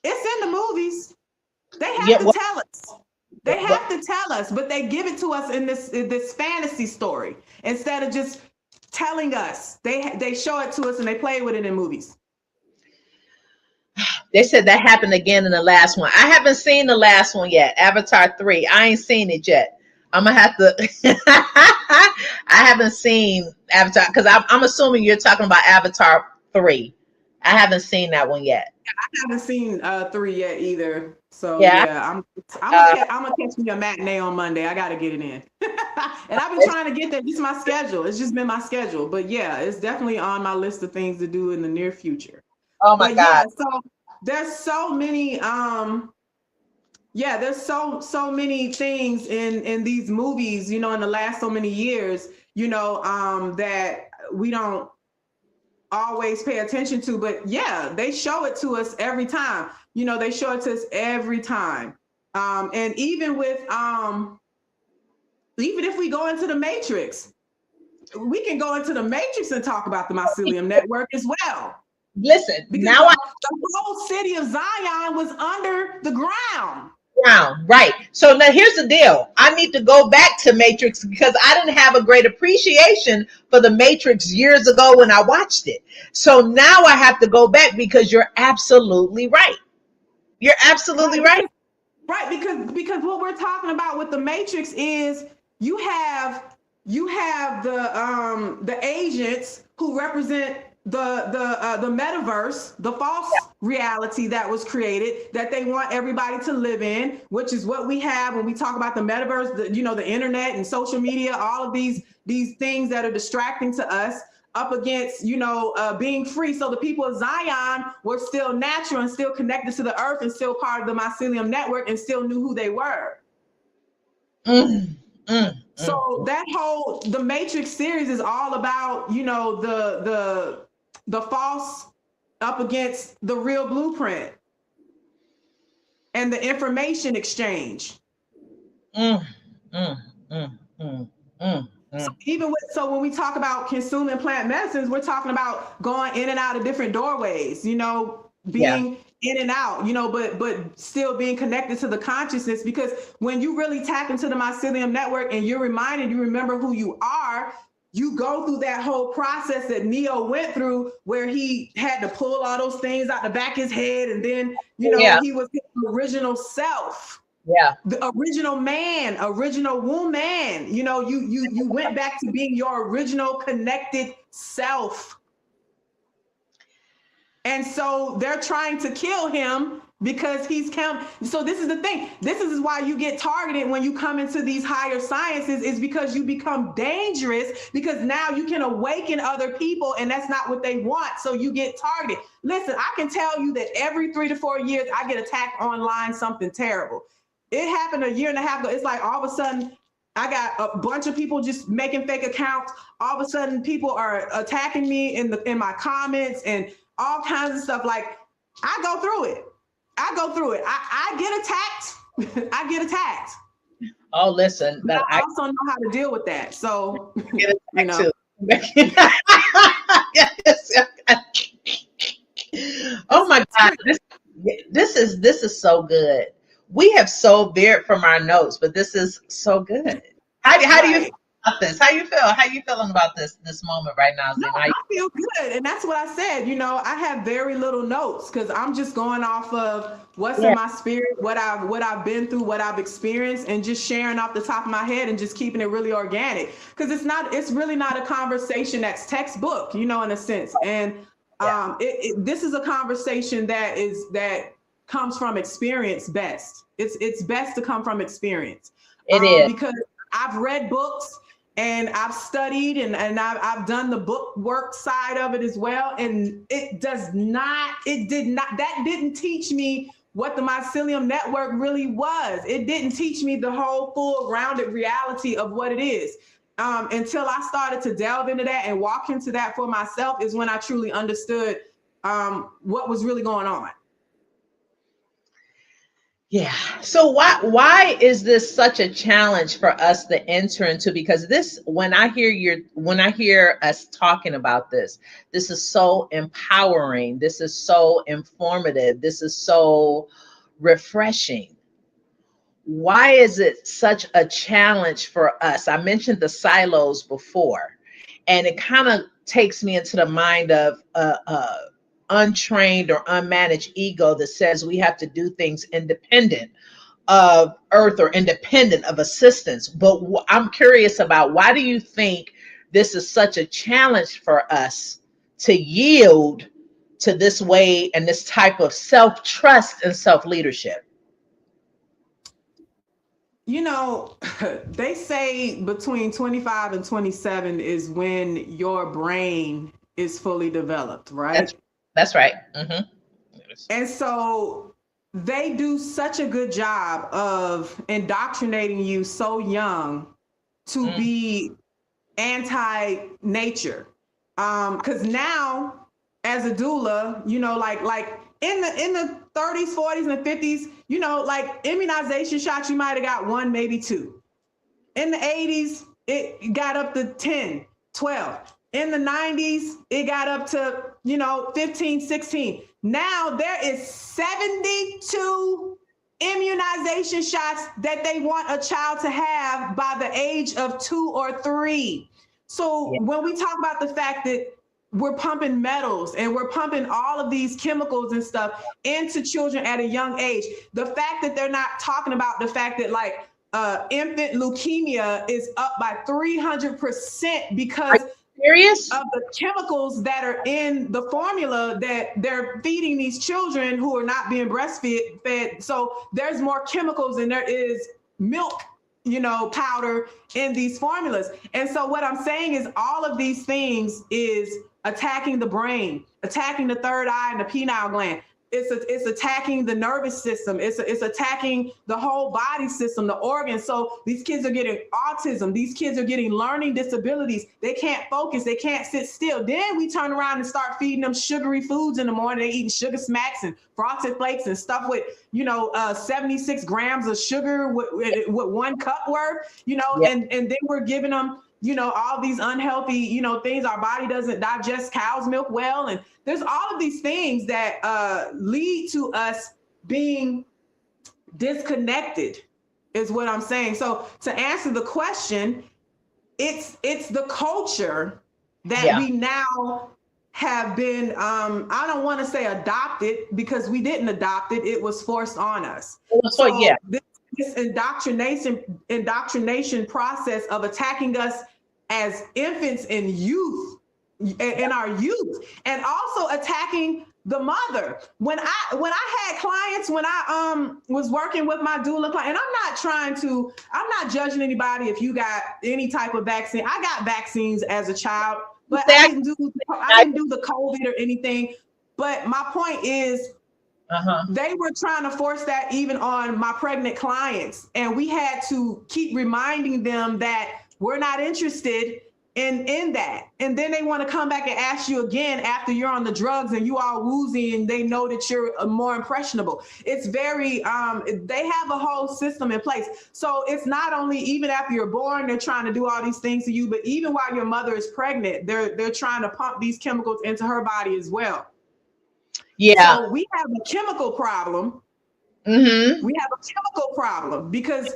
It's in the movies. They have Yeah. to tell us. They have to tell us, but they give it to us in this fantasy story instead of just telling us. They show it to us and they play with it in movies. They said that happened again in the last one. I haven't seen the last one yet. Avatar 3. I ain't seen it yet. I'm gonna have to I haven't seen Avatar because I'm assuming you're talking about Avatar 3. I haven't seen that one yet. I haven't seen 3 yet either. So Yeah. yeah, Uh, I'm gonna catch me a matinee on Monday. I gotta get it in. And I've been trying to get that. It's my schedule. It's just been my schedule. But yeah, it's definitely on my list of things to do in the near future. oh my But yeah, God. so there's so many there's so many things in these movies, in the last so many years, that we don't always pay attention to. But yeah, they show it to us every time. They show it to us every time. And even if we go into the matrix, we can go into the matrix and talk about the mycelium network as well. Listen, because now the whole city of Zion was under the ground. Right. So now here's the deal. I need to go back to Matrix because I didn't have a great appreciation for the Matrix years ago when I watched it. So now I have to go back because you're absolutely right. You're absolutely right. Right, because what we're talking about with the Matrix is you have the agents who represent the metaverse, the false reality that was created that they want everybody to live in, which is what we have when we talk about the metaverse, the internet and social media, all of these things that are distracting to us, up against being free. So the people of Zion were still natural and still connected to the earth and still part of the mycelium network and still knew who they were. So that whole the Matrix series is all about the false up against the real blueprint and the information exchange. So when we talk about consuming plant medicines, we're talking about going in and out of different doorways, being in and out, but still being connected to the consciousness. Because when you really tap into the mycelium network and you're reminded, you remember who you are, you go through that whole process that Neo went through, where he had to pull all those things out the back of his head, and then he was his original self. Yeah. The original man, original woman, you went back to being your original connected self. And so they're trying to kill him because he's come. So this is the thing. This is why you get targeted when you come into these higher sciences, is because you become dangerous, because now you can awaken other people and that's not what they want. So you get targeted. Listen, I can tell you that every 3 to 4 years, I get attacked online, something terrible. It happened a year and a half ago. It's like all of a sudden I got a bunch of people just making fake accounts. All of a sudden people are attacking me in my comments and all kinds of stuff. Like, I go through it. I get attacked. I get attacked. Oh, listen. But I also know how to deal with that. So, get attacked too. Oh my God. This is so good. We have so veered from our notes, but this is so good. How do you feel about this? How you feeling about this moment right now, Zema? No, I feel good, and that's what I said. I have very little notes because I'm just going off of what's in my spirit, what I've been through, what I've experienced, and just sharing off the top of my head and just keeping it really organic. Because it's really not a conversation that's textbook, in a sense. And this is a conversation that comes from experience best. It's best to come from experience. It is. Because I've read books and I've studied and I've done the book work side of it as well. And that didn't teach me what the mycelium network really was. It didn't teach me the whole full rounded reality of what it is. Until I started to delve into that and walk into that for myself is when I truly understood what was really going on. Yeah. So why is this such a challenge for us to enter into? Because when I hear us talking about this is so empowering. This is so informative. This is so refreshing. Why is it such a challenge for us? I mentioned the silos before, and it kind of takes me into the mind of untrained or unmanaged ego that says we have to do things independent of earth or independent of assistance. But I'm curious about, why do you think this is such a challenge for us to yield to this way and this type of self-trust and self-leadership? They say between 25 and 27 is when your brain is fully developed, right? That's right. Mm-hmm. And so they do such a good job of indoctrinating you so young to be anti-nature. Because now, as a doula, like in the 30s, 40s, and 50s, you know, like immunization shots, you might have got 1, maybe 2. In the 80s, it got up to 10, 12. In the 90s, it got up to, you know, 15, 16. Now there is 72 immunization shots that they want a child to have by the age of 2 or 3. So when we talk about the fact that we're pumping metals and we're pumping all of these chemicals and stuff into children at a young age, the fact that they're not talking about the fact that like infant leukemia is up by 300% because serious? of the chemicals that are in the formula that they're feeding these children who are not being breastfed. So there's more chemicals than there is milk, you know, powder in these formulas. And so what I'm saying is all of these things is attacking the brain, attacking the third eye and the pineal gland. It's attacking the nervous system. It's attacking the whole body system, the organs. So these kids are getting autism. These kids are getting learning disabilities. They can't focus. They can't sit still. Then we turn around and start feeding them sugary foods in the morning. They're eating sugar smacks and frosted flakes and stuff with, you know, 76 grams of sugar with 1 cup worth, you know, and then we're giving them, you know, all these unhealthy, you know, things. Our body doesn't digest cow's milk well. And there's all of these things that lead to us being disconnected is what I'm saying. So to answer the question, it's the culture that we now have been, I don't want to say adopted because we didn't adopt it. It was forced on us. This indoctrination process of attacking us as infants and youth, in our youth, and also attacking the mother. When I had clients, when I was working with my doula client, and I'm not judging anybody if you got any type of vaccine. I got vaccines as a child, but I didn't do the COVID or anything. But my point is, they were trying to force that even on my pregnant clients. And we had to keep reminding them that we're not interested in that. And then they want to come back and ask you again after you're on the drugs and you all woozy and they know that you're more impressionable. It's very, they have a whole system in place. So it's not only even after you're born, they're trying to do all these things to you, but even while your mother is pregnant, they're trying to pump these chemicals into her body as well. Yeah. So we have a chemical problem. We have a chemical problem because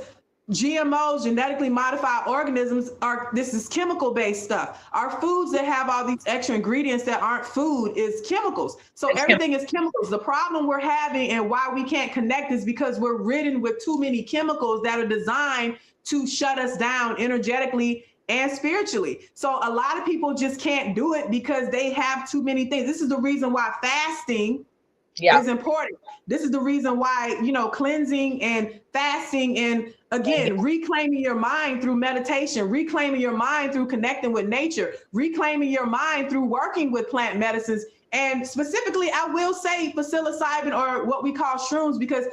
GMOs, genetically modified organisms, this is chemical based stuff. Our foods that have all these extra ingredients that aren't food is chemicals. So everything is chemicals. The problem we're having and why we can't connect is because we're ridden with too many chemicals that are designed to shut us down energetically and spiritually. So a lot of people just can't do it because they have too many things. This is the reason why fasting is important. This is the reason why, you know, cleansing and fasting and again, reclaiming your mind through meditation, reclaiming your mind through connecting with nature, reclaiming your mind through working with plant medicines. And specifically, I will say psilocybin or what we call shrooms, because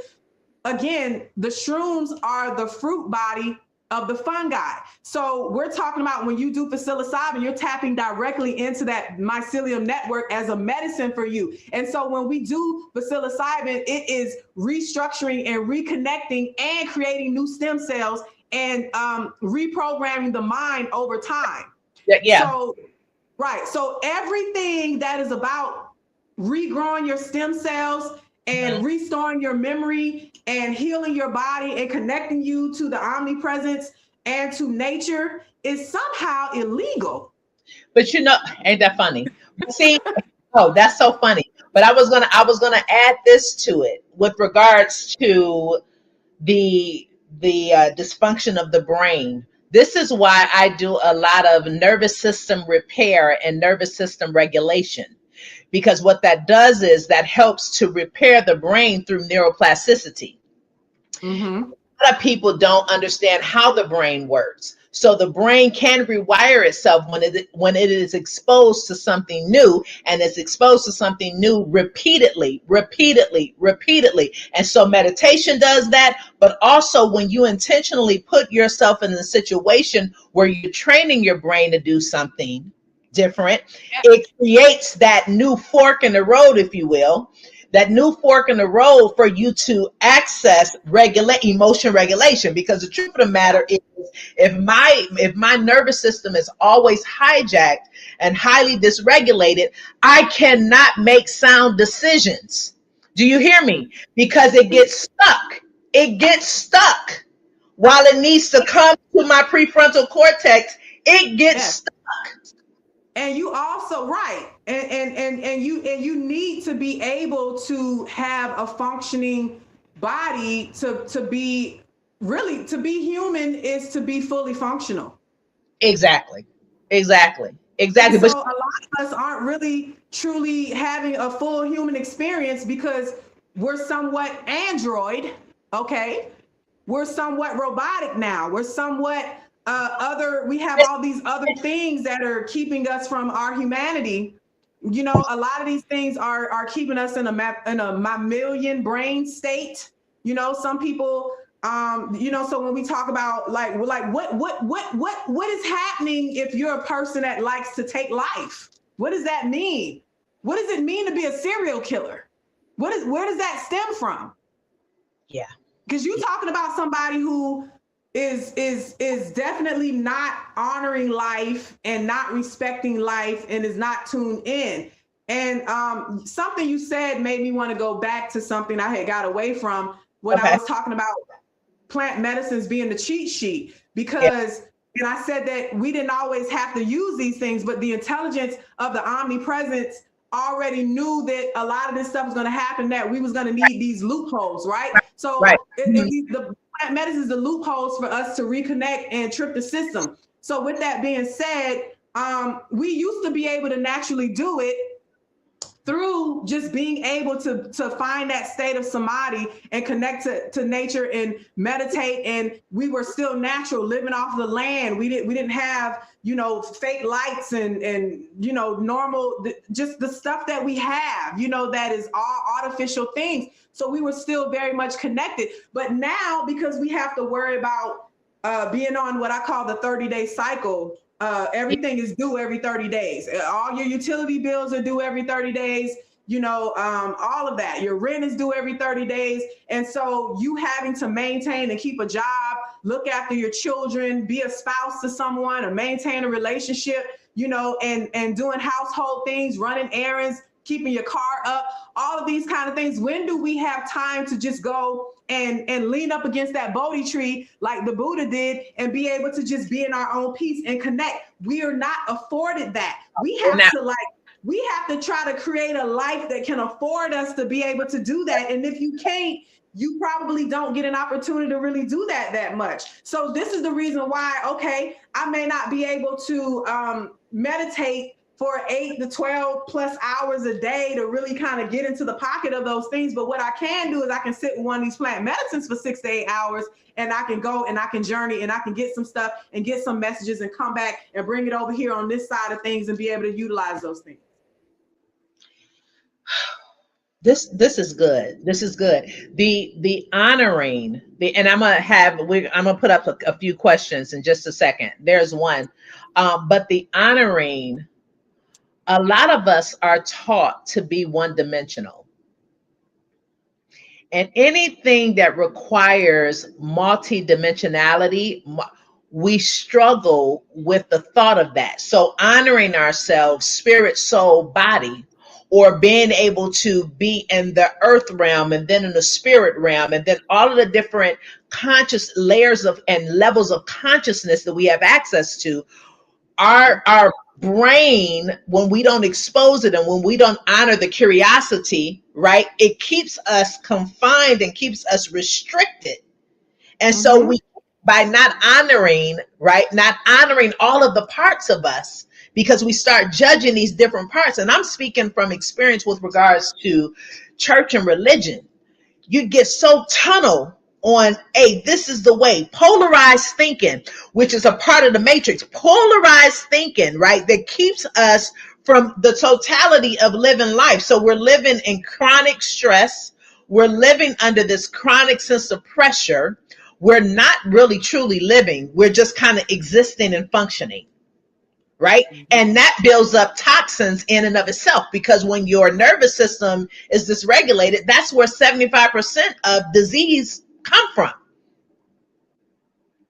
again, the shrooms are the fruit body of the fungi. So we're talking about when you do psilocybin, you're tapping directly into that mycelium network as a medicine for you. And so when we do psilocybin, it is restructuring and reconnecting and creating new stem cells and reprogramming the mind over time. So, right. So everything that is about regrowing your stem cells and restoring your memory and healing your body and connecting you to the omnipresence and to nature is somehow illegal. But you know, ain't that funny? See, oh, that's so funny. But I was gonna add this to it with regards to the dysfunction of the brain. This is why I do a lot of nervous system repair and nervous system regulation. Because what that does is that helps to repair the brain through neuroplasticity. A lot of people don't understand how the brain works. So the brain can rewire itself when it is exposed to something new, and it's exposed to something new repeatedly. And so meditation does that, but also when you intentionally put yourself in a situation where you're training your brain to do something different, it creates that new fork in the road, if you will, that new fork in the road for you to access regulate emotion regulation. Because the truth of the matter is, if my nervous system is always hijacked and highly dysregulated, I cannot make sound decisions. Do you hear me? Because it gets stuck. It gets stuck. While it needs to come to my prefrontal cortex, it gets stuck. And you also and you need to be able to have a functioning body to be really to be human is to be fully functional. Exactly. And so a lot of us aren't really truly having a full human experience because we're somewhat android, okay? We're somewhat robotic now. We're somewhat we have all these other things that are keeping us from our humanity. You know, a lot of these things are keeping us in a mammalian brain state. You know, some people you know, so when we talk about like what is happening if you're a person that likes to take life? What does that mean? What does it mean to be a serial killer? Where does that stem from? Yeah. Because you're talking about somebody who is definitely not honoring life and not respecting life and is not tuned in. And something you said made me want to go back to something I had got away from when I was talking about plant medicines being the cheat sheet. Because and I said that we didn't always have to use these things, but the intelligence of the omnipresence already knew that a lot of this stuff was going to happen, that we was going to need these loopholes, right? So the plant medicine is the loopholes for us to reconnect and trip the system. So with that being said, we used to be able to naturally do it through just being able to find that state of samadhi and connect to nature and meditate. And we were still natural, living off the land. We didn't have, you know, fake lights and you know, normal, just the stuff that we have, you know, that is all artificial things. So we were still very much connected. But now, because we have to worry about being on what I call the 30-day cycle, everything is due every 30 days. All your utility bills are due every 30 days. You know, all of that. Your rent is due every 30 days. And so you having to maintain and keep a job, look after your children, be a spouse to someone, or maintain a relationship, you know, and doing household things, running errands, keeping your car up, all of these kind of things. When do we have time to just go and lean up against that Bodhi tree like the Buddha did and be able to just be in our own peace and connect? We are not afforded that. We have to try to create a life that can afford us to be able to do that. And if you can't, you probably don't get an opportunity to really do that much. So this is the reason why, okay, I may not be able to meditate for 8 to 12 plus hours a day to really kind of get into the pocket of those things. But what I can do is I can sit with one of these plant medicines for 6 to 8 hours, and I can go and I can journey and I can get some stuff and get some messages and come back and bring it over here on this side of things and be able to utilize those things. This is good. This is good. The honoring and I'm gonna put up a few questions in just a second. There's one, but the honoring. A lot of us are taught to be one-dimensional. And anything that requires multidimensionality, we struggle with the thought of that. So honoring ourselves, spirit, soul, body, or being able to be in the earth realm and then in the spirit realm, and then all of the different conscious layers of and levels of consciousness that we have access to, our brain, when we don't expose it and when we don't honor the curiosity, right, it keeps us confined and keeps us restricted. And so we, by not honoring, right, not honoring all of the parts of us, because we start judging these different parts. And I'm speaking from experience with regards to church and religion. You get so tunnel on, hey, this is the way. Polarized thinking, which is a part of the matrix. Polarized thinking, right, that keeps us from the totality of living life. So we're living in chronic stress. We're living under this chronic sense of pressure. We're not really truly living. We're just kind of existing and functioning. right? And that builds up toxins in and of itself, because when your nervous system is dysregulated, that's where 75% of disease come from.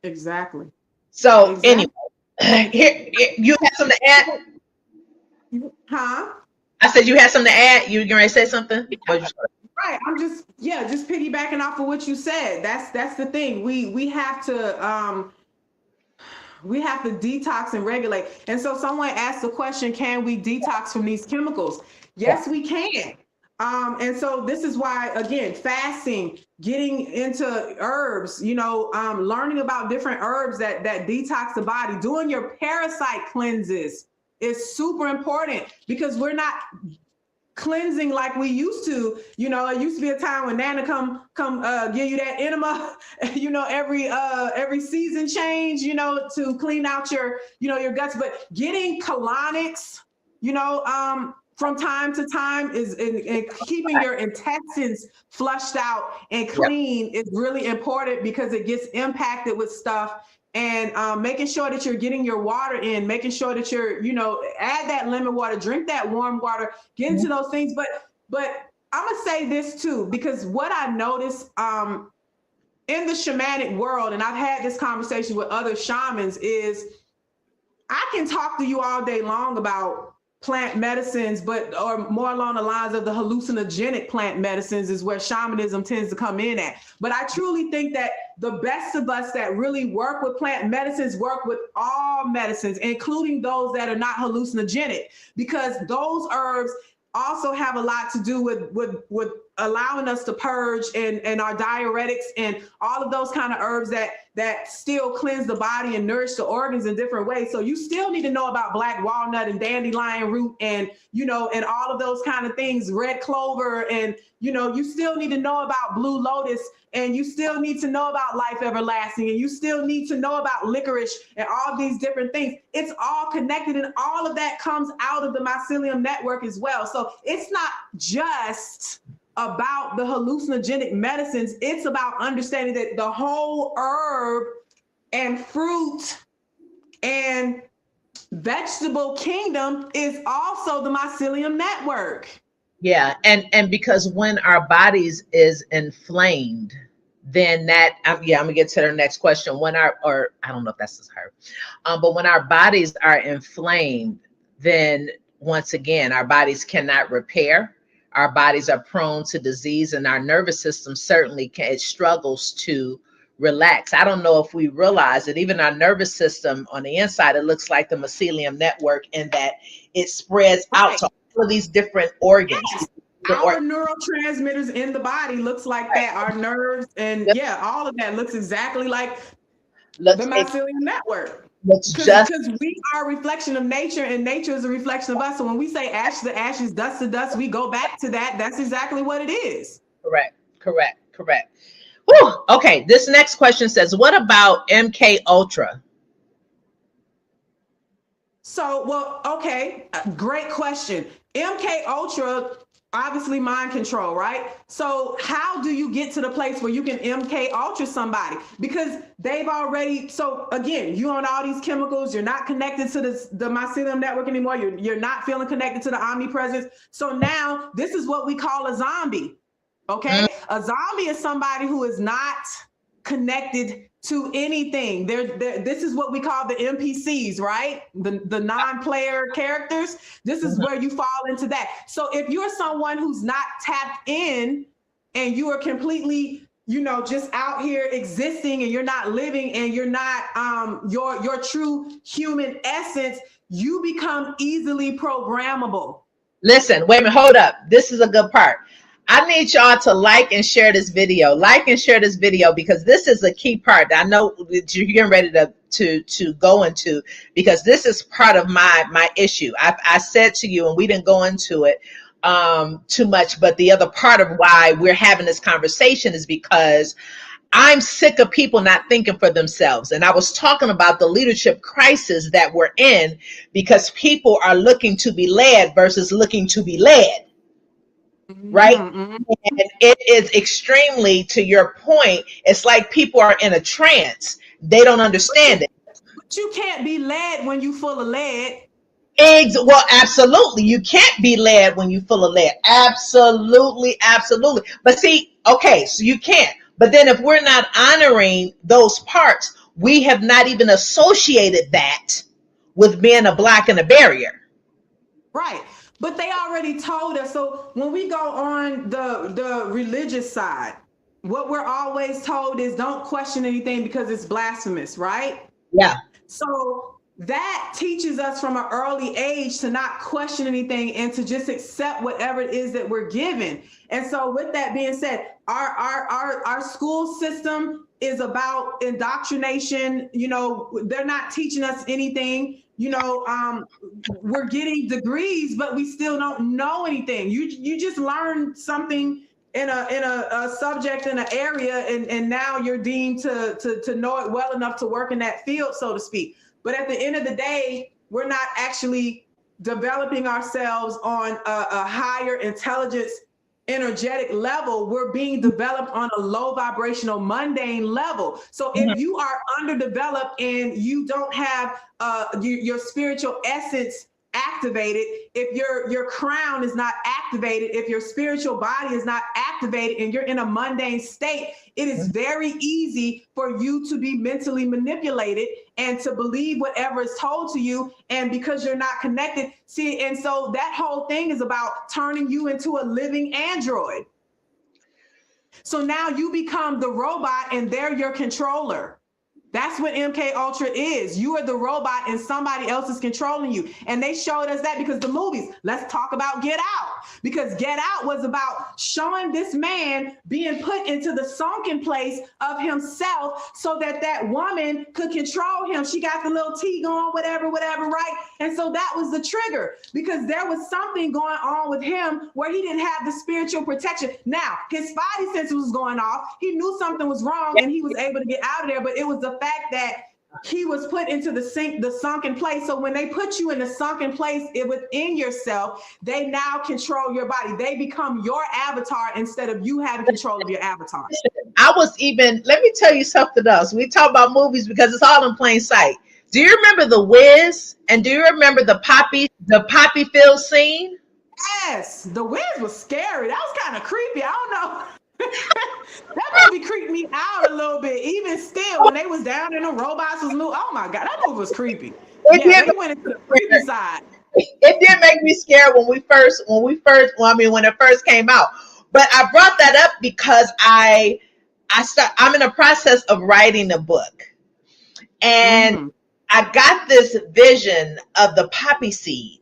Exactly. So Exactly. anyway, here you have something to add. Huh? I said you had something to add. You gonna say something? Right. I'm just piggybacking off of what you said. That's the thing. We have to detox and regulate. And so someone asked the question, can we detox from these chemicals? Yes, we can. And so this is why, again, fasting, getting into herbs, learning about different herbs that detox the body, doing your parasite cleanses is super important, because we're not cleansing like we used to. It used to be a time when Nana come give you that enema, every season change, to clean out your guts. But getting colonics, from time to time is and keeping your intestines flushed out and clean is really important, because it gets impacted with stuff. And making sure that you're getting your water in, making sure that you're, add that lemon water, drink that warm water, get into those things. But I'm gonna say this too, because what I noticed in the shamanic world, and I've had this conversation with other shamans, is I can talk to you all day long about plant medicines, or more along the lines of the hallucinogenic plant medicines is where shamanism tends to come in at. But I truly think that the best of us that really work with plant medicines work with all medicines, including those that are not hallucinogenic, because those herbs also have a lot to do with allowing us to purge and our diuretics and all of those kind of herbs that still cleanse the body and nourish the organs in different ways. So you still need to know about black walnut and dandelion root and and all of those kind of things, red clover, and you still need to know about blue lotus, and you still need to know about life everlasting, and you still need to know about licorice and all these different things. It's all connected, and all of that comes out of the Mycelium network as well. So it's not just about the hallucinogenic medicines. It's about understanding that the whole herb and fruit and vegetable kingdom is also the Mycelium network. Yeah, and because when our bodies is inflamed, then that I'm gonna get to the next question. When or I don't know if that's her, but when our bodies are inflamed, then once again our bodies cannot repair. Our bodies are prone to disease, and our nervous system certainly it struggles to relax. I don't know if we realize that even our nervous system on the inside, it looks like the mycelium network, in that it spreads out to all of these different organs. Yes. Our neurotransmitters in the body looks like that. Our nerves and all of that looks exactly like the Mycelium network. Because we are a reflection of nature, and nature is a reflection of us. So when we say ash to ashes, dust to dust, we go back to that. That's exactly what it is. Correct. Whew. Okay, this next question says, what about MK Ultra? So, great question. MK Ultra, obviously mind control, right? So how do you get to the place where you can MK Ultra somebody? Because they've already, so again, you on all these chemicals, you're not connected to the Mycelium network anymore. You're not feeling connected to the omnipresence. So now this is what we call a zombie. Okay. A zombie is somebody who is not connected to anything. This is what we call the NPCs, right? The non-player characters. This is where you fall into that. So if you're someone who's not tapped in and you are completely, just out here existing, and you're not living, and you're not your true human essence, you become easily programmable. Listen, wait a minute, hold up. This is a good part. I need y'all to like and share this video. Like and share this video, because this is a key part that I know that you're getting ready to go into, because this is part of my issue. I said to you, and we didn't go into it too much, but the other part of why we're having this conversation is because I'm sick of people not thinking for themselves. And I was talking about the leadership crisis that we're in, because people are looking to be led versus looking to be led. Right? Mm-hmm. And it is extremely, to your point, it's like people are in a trance. They don't understand it. You can't be led when you full of lead. Eggs, well, absolutely. You can't be led when you're full of lead. Absolutely, absolutely. But see, okay, so you can't. But then if we're not honoring those parts, we have not even associated that with being a block and a barrier. Right. But they already told us. So when we go on the religious side, what we're always told is don't question anything because it's blasphemous, right? Yeah. So that teaches us from an early age to not question anything and to just accept whatever it is that we're given. And so with that being said, our school system is about indoctrination. You know, they're not teaching us anything. You know, we're getting degrees, but we still don't know anything. You just learn something in a subject in an area, and now you're deemed to know it well enough to work in that field, so to speak. But at the end of the day, we're not actually developing ourselves on a higher intelligence, energetic level. We're being developed on a low vibrational, mundane level. So if you are underdeveloped and you don't have your spiritual essence activated, if your crown is not activated, if your spiritual body is not activated and you're in a mundane state, it is very easy for you to be mentally manipulated and to believe whatever is told to you. And because you're not connected, see, and so that whole thing is about turning you into a living android. So now you become the robot and they're your controller. That's what MK Ultra is. You are the robot and somebody else is controlling you. And they showed us that because the movies, let's talk about Get Out. Because Get Out was about showing this man being put into the sunken place of himself so that that woman could control him. She got the little T going, whatever, right? And so that was the trigger because there was something going on with him where he didn't have the spiritual protection. Now, his spidey sense was going off. He knew something was wrong and he was able to get out of there, but it was the fact that he was put into the sunken place. So when they put you in the sunken place within yourself, they now control your body. They become your avatar instead of you having control of your avatar. Let me tell you something else. We talk about movies because it's all in plain sight. Do you remember The Wiz? And do you remember the poppy field scene? Yes, The Wiz was scary. That was kind of creepy. I don't know. That movie creeped me out a little bit. Even still, when they was down in the robots was moving. Oh my God, that movie was creepy. They went into the creepy side. It did make me scared when it first came out. But I brought that up because I'm in a process of writing a book. And I got this vision of the poppy seed.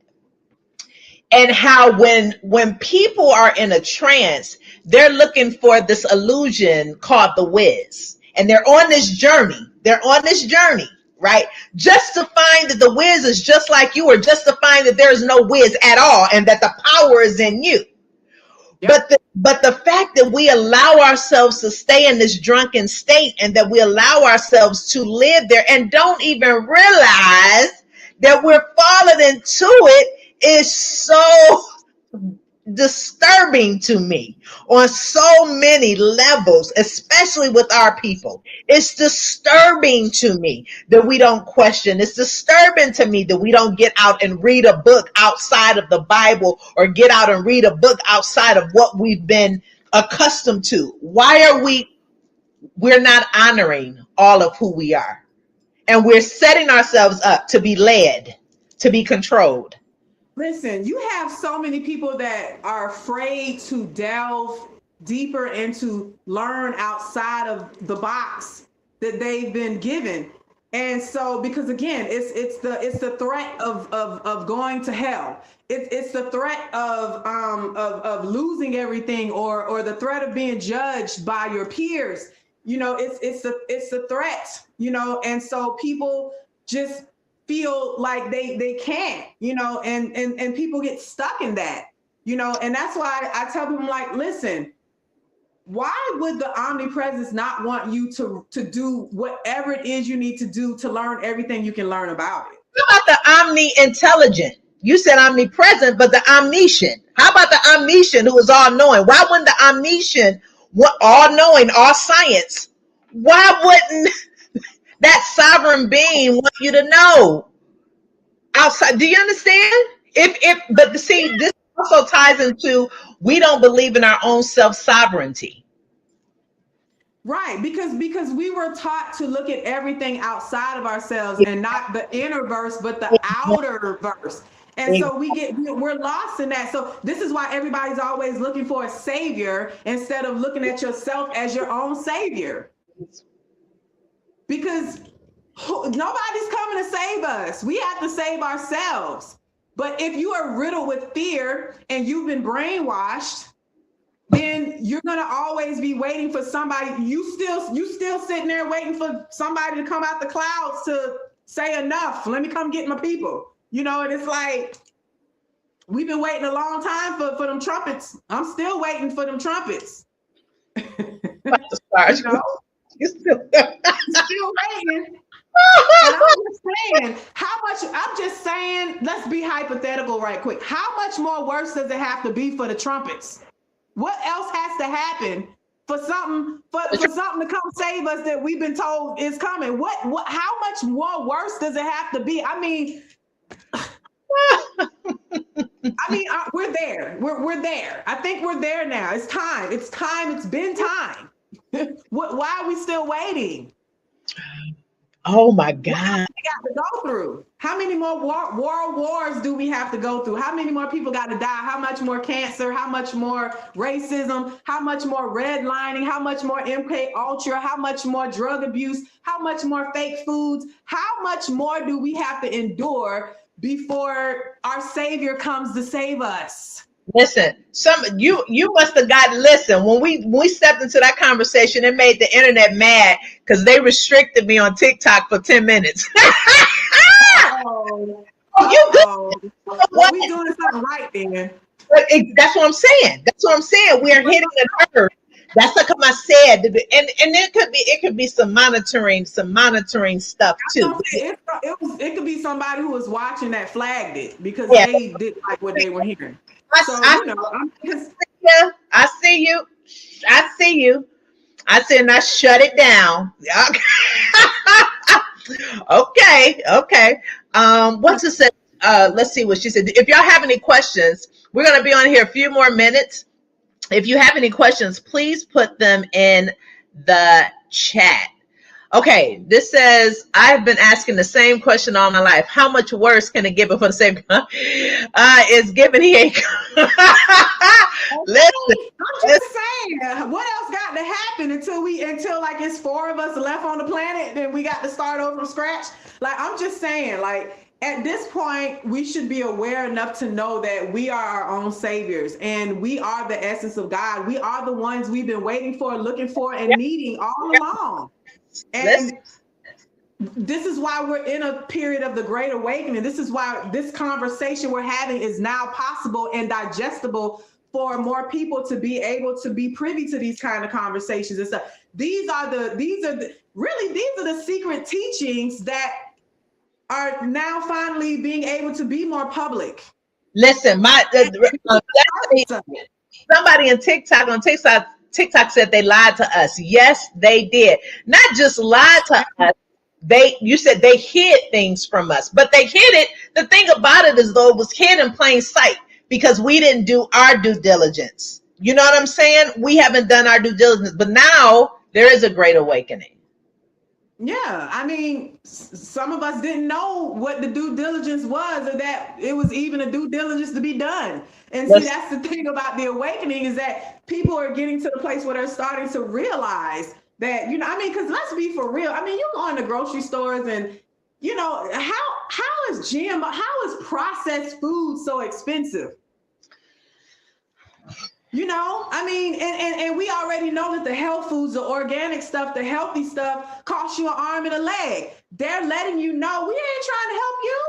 And how when people are in a trance, they're looking for this illusion called the whiz. And they're on this journey. Right? Just to find that the whiz is just like you, or just to find that there's no whiz at all and that the power is in you. Yep. But the fact that we allow ourselves to stay in this drunken state and that we allow ourselves to live there and don't even realize that we're falling into it is so disturbing to me on so many levels, especially with our people. It's disturbing to me that we don't question. It's disturbing to me that we don't get out and read a book outside of the Bible or get out and read a book outside of what we've been accustomed to. Why are we're not honoring all of who we are? And we're setting ourselves up to be led, to be controlled. Listen, you have so many people that are afraid to delve deeper and to learn outside of the box that they've been given. And so, because again, it's the threat of going to hell. It's the threat of losing everything, or the threat of being judged by your peers. You know, it's the threat. You know, and so people just feel like they can't, you know, and people get stuck in that, you know, and that's why I tell people, like, listen, why would the omnipresence not want you to do whatever it is you need to do to learn everything you can learn about it? How about the omni-intelligent? You said omnipresent, but the omniscient. How about the omniscient who is all-knowing? Why wouldn't the omniscient, all-knowing, all science, why wouldn't that sovereign being want you to know outside. Do you understand? But see, this also ties into we don't believe in our own self-sovereignty. Right, because we were taught to look at everything outside of ourselves and not the inner verse, but the outer verse. And so we're lost in that. So this is why everybody's always looking for a savior instead of looking at yourself as your own savior. Because nobody's coming to save us. We have to save ourselves. But if you are riddled with fear and you've been brainwashed, then you're gonna always be waiting for somebody. You still sitting there waiting for somebody to come out the clouds to say enough. Let me come get my people. You know, and it's like we've been waiting a long time for them trumpets. I'm still waiting for them trumpets. You know? You're still waiting. And I'm just saying, let's be hypothetical right quick. How much more worse does it have to be for the trumpets? What else has to happen for something to come save us that we've been told is coming? How much more worse does it have to be? I mean, we're there. We're there. I think we're there now. It's time. It's time. It's been time. Why are we still waiting? Oh my God. We got to go through. How many more world wars do we have to go through? How many more people got to die? How much more cancer? How much more racism? How much more redlining? How much more MK Ultra? How much more drug abuse? How much more fake foods? How much more do we have to endure before our Savior comes to save us? Listen, you must have listen, when we stepped into that conversation, it made the internet mad because they restricted me on TikTok for 10 minutes. Well, we doing something right then. That's what I'm saying. We're hitting the nerve. That's like I said, and it could be some monitoring stuff too. It could be somebody who was watching that flagged it because they didn't like what they were hearing. I see you. I said, now shut it down. Okay. What's it say? Let's see what she said. If y'all have any questions, we're going to be on here a few more minutes. If you have any questions, please put them in the chat. Okay, this says, I've been asking the same question all my life. How much worse can it get before the same is given here? Listen, I'm just saying, what else got to happen until like it's 4 of us left on the planet, then we got to start over from scratch? Like, I'm just saying, like, at this point, we should be aware enough to know that we are our own saviors and we are the essence of God. We are the ones we've been waiting for, looking for, and needing all along. And this is why we're in a period of the Great Awakening. This is why this conversation we're having is now possible and digestible for more people to be able to be privy to these kind of conversations and stuff. These are the secret teachings that are now finally being able to be more public. Listen, somebody on TikTok said they lied to us. Yes, they did. Not just lied to us. You said they hid things from us, but they hid it. The thing about it is, though, it was hid in plain sight because we didn't do our due diligence. You know what I'm saying? We haven't done our due diligence, but now there is a great awakening. Yeah, I mean, some of us didn't know what the due diligence was, or that it was even a due diligence to be done. And see, that's the thing about the awakening, is that people are getting to the place where they're starting to realize that, because let's be for real. I mean, you go in the grocery stores and, how is processed food so expensive? And we already know that the health foods, the organic stuff, the healthy stuff costs you an arm and a leg. They're letting you know, we ain't trying to help you.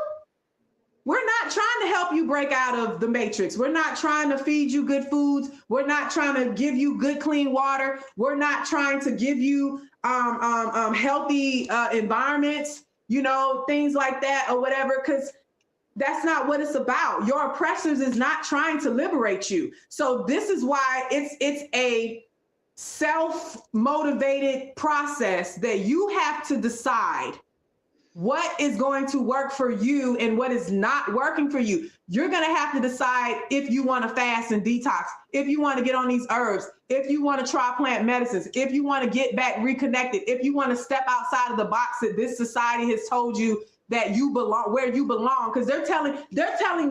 We're not trying to help you break out of the matrix. We're not trying to feed you good foods. We're not trying to give you good, clean water. We're not trying to give you healthy environments, things like that or whatever, because that's not what it's about. Your oppressors is not trying to liberate you. So this is why it's a self-motivated process that you have to decide what is going to work for you and what is not working for you. You're going to have to decide if you want to fast and detox, if you want to get on these herbs, if you want to try plant medicines, if you want to get back reconnected, if you want to step outside of the box that this society has told you that you belong, where you belong, because they're telling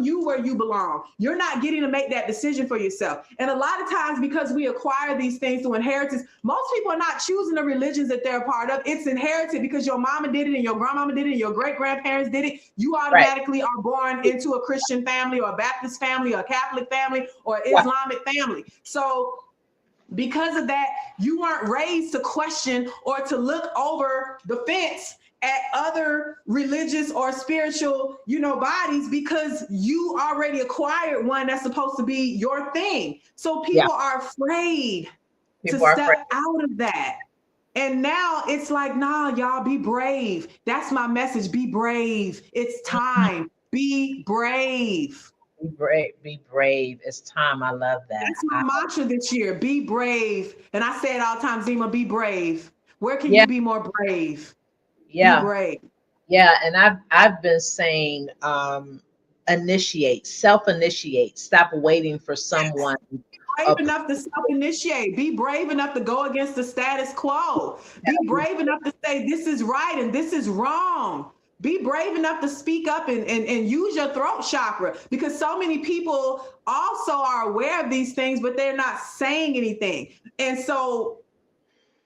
you where you belong. You're not getting to make that decision for yourself. And a lot of times, because we acquire these things through inheritance, most people are not choosing the religions that they're a part of. It's inherited because your mama did it and your grandmama did it and your great-grandparents did it. You automatically are born into a Christian family or a Baptist family or a Catholic family or Islamic family. So because of that, you weren't raised to question or to look over the fence at other religious or spiritual, bodies, because you already acquired one that's supposed to be your thing. So people are afraid to step out of that. And now it's like, nah, y'all, be brave. That's my message. Be brave. It's time. Be brave. Be brave. Be brave. It's time. I love that. That's my mantra this year. Be brave. And I say it all the time, Zema, be brave. Where can you be more brave? Yeah. Be brave. Yeah. And I've been saying, self-initiate, stop waiting for someone. Brave enough to self-initiate. Be brave enough to go against the status quo. Be brave enough to say this is right and this is wrong. Be brave enough to speak up and use your throat chakra, because so many people also are aware of these things, but they're not saying anything. And so,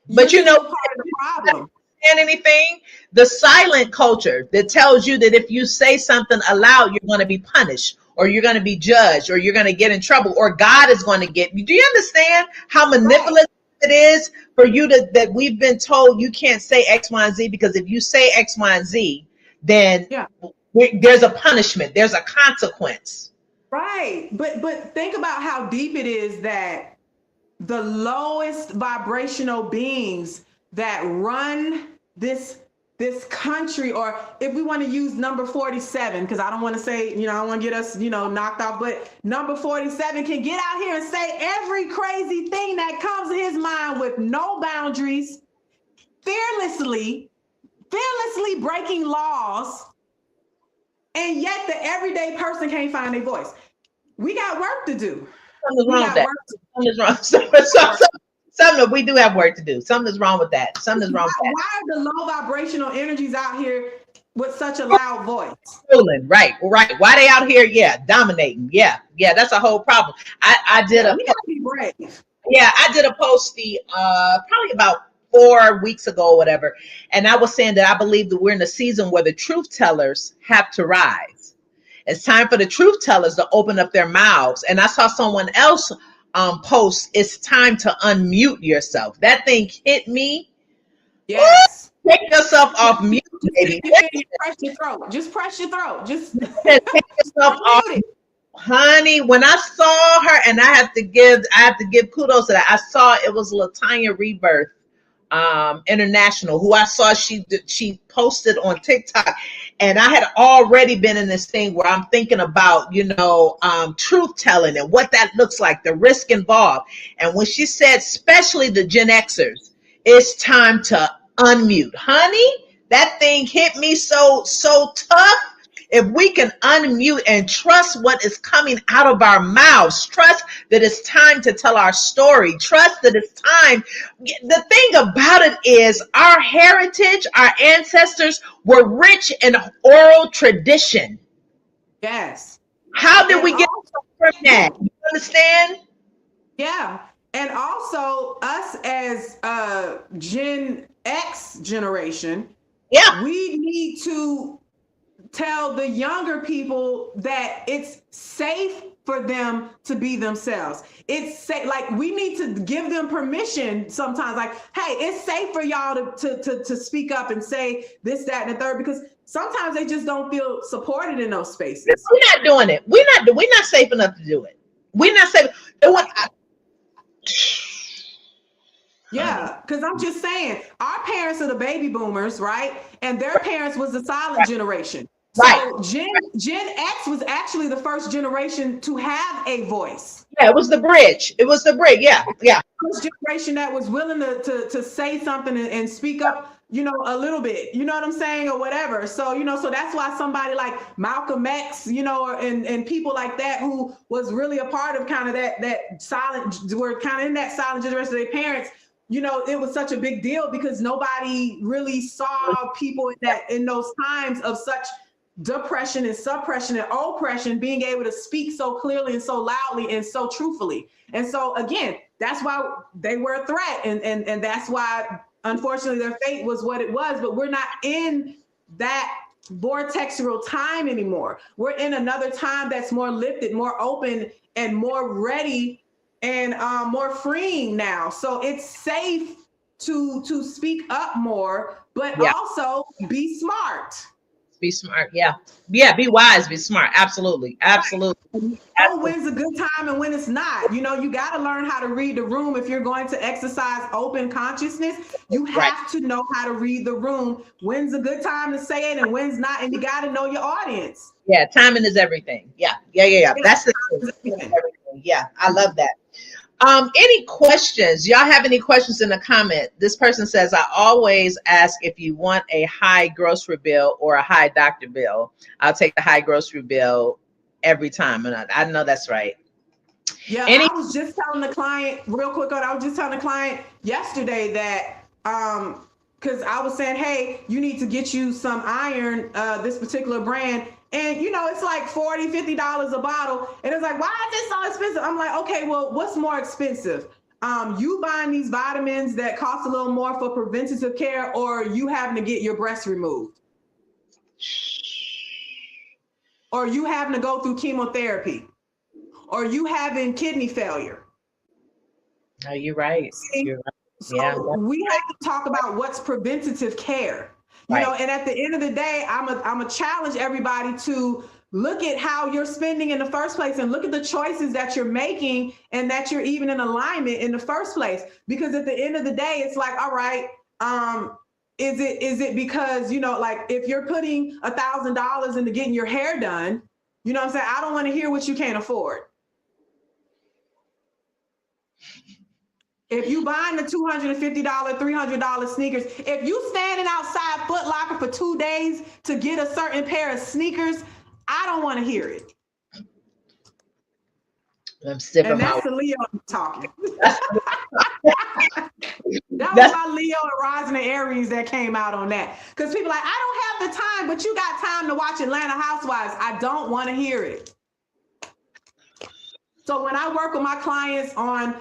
but part of the problem. And anything, the silent culture that tells you that if you say something aloud, you're going to be punished, or you're going to be judged, or you're going to get in trouble, or God is going to get you. Do you understand how manipulative it is for you that we've been told you can't say X, Y, and Z, because if you say X, Y, and Z, then there's a punishment, there's a consequence. Right. But think about how deep it is that the lowest vibrational beings that run this country, or if we want to use number 47, because I don't want to say, I don't want to get us, knocked off, but number 47 can get out here and say every crazy thing that comes to his mind with no boundaries, fearlessly breaking laws, and yet the everyday person can't find their voice. We got work to do. Something's wrong with that. Something's wrong. Something, we do have work to do. Something's wrong with that. Something's wrong with that. Why are the low vibrational energies out here with such a loud voice? Right. Why they out here? Dominating. Yeah. That's a whole problem. I did we gotta be brave. I did a post probably about 4 weeks ago or whatever, and I was saying that I believe that we're in a season where the truth tellers have to rise. It's time for the truth tellers to open up their mouths. And I saw someone else post, it's time to unmute yourself. That thing hit me. Yes. Take yourself off mute, baby. Press your throat. Just press your throat. Just take yourself off. Honey, when I saw her, and I have to give kudos to that. I saw it was Latanya Rebirth International, who I saw she posted on TikTok, and I had already been in this thing where I'm thinking about truth telling and what that looks like, the risk involved. And when she said, especially the Gen Xers, it's time to unmute, honey, that thing hit me so tough. If we can unmute and trust what is coming out of our mouths, trust that it's time to tell our story, trust that it's time. The thing about it is our heritage, our ancestors were rich in oral tradition. Yes. How did we get from that? You understand? Yeah. And also us as Gen X generation, we need to tell the younger people that it's safe for them to be themselves. It's safe. Like, we need to give them permission sometimes, like, hey, it's safe for y'all to speak up and say this, that, and the third, because sometimes they just don't feel supported in those spaces. We're not doing it. We're not safe enough to do it. We're not safe. Yeah, because I'm just saying, our parents are the baby boomers, right? And their parents was the silent generation. So Gen X was actually the first generation to have a voice. Yeah, it was the bridge. It was the bridge. Yeah, yeah. First generation that was willing to say something and speak up, a little bit, you know what I'm saying, or whatever. So, so that's why somebody like Malcolm X, and people like that who was really a part of kind of that silent, were kind of in that silent generation of their parents. It was such a big deal because nobody really saw people in those times of such depression and suppression and oppression being able to speak so clearly and so loudly and so truthfully. And so again, that's why they were a threat, and that's why unfortunately their fate was what it was. But we're not in that vortexual time anymore. We're in another time that's more lifted, more open, and more ready, and more freeing now. So it's safe to speak up more, but also be smart. Be smart. Yeah. Yeah. Be wise. Be smart. Absolutely. Absolutely. When's a good time and when it's not. You got to learn how to read the room. If you're going to exercise open consciousness, you have to know how to read the room. When's a good time to say it and when's not. And you got to know your audience. Yeah. Timing is everything. Yeah. That's the everything. Yeah. I love that. Any questions? Y'all have any questions in the comment? This person says, I always ask if you want a high grocery bill or a high doctor bill. I'll take the high grocery bill every time. And I know that's right. Yeah, I was just telling the client real quick. I was just telling the client yesterday that, because I was saying, hey, you need to get you some iron, this particular brand. And, it's like $40, $50 a bottle. And it's like, why is this so expensive? I'm like, okay, well, what's more expensive? You buying these vitamins that cost a little more for preventative care, or you having to get your breast removed? Or you having to go through chemotherapy? Or you having kidney failure? Oh, you're right. You're right. So we have to talk about what's preventative care. You know, and at the end of the day, I'm a challenge everybody to look at how you're spending in the first place and look at the choices that you're making and that you're even in alignment in the first place. Because at the end of the day, it's like, all right, is it because, like if you're putting $1,000 into getting your hair done, you know what I'm saying? I don't want to hear what you can't afford. If you buying the $250, $300 sneakers, if you standing outside Foot Locker for 2 days to get a certain pair of sneakers, I don't want to hear it. I'm sipping. And that's the Leo talking. That was my Leo and Rising and Aries that came out on that. Because people are like, I don't have the time, but you got time to watch Atlanta Housewives. I don't want to hear it. So when I work with my clients on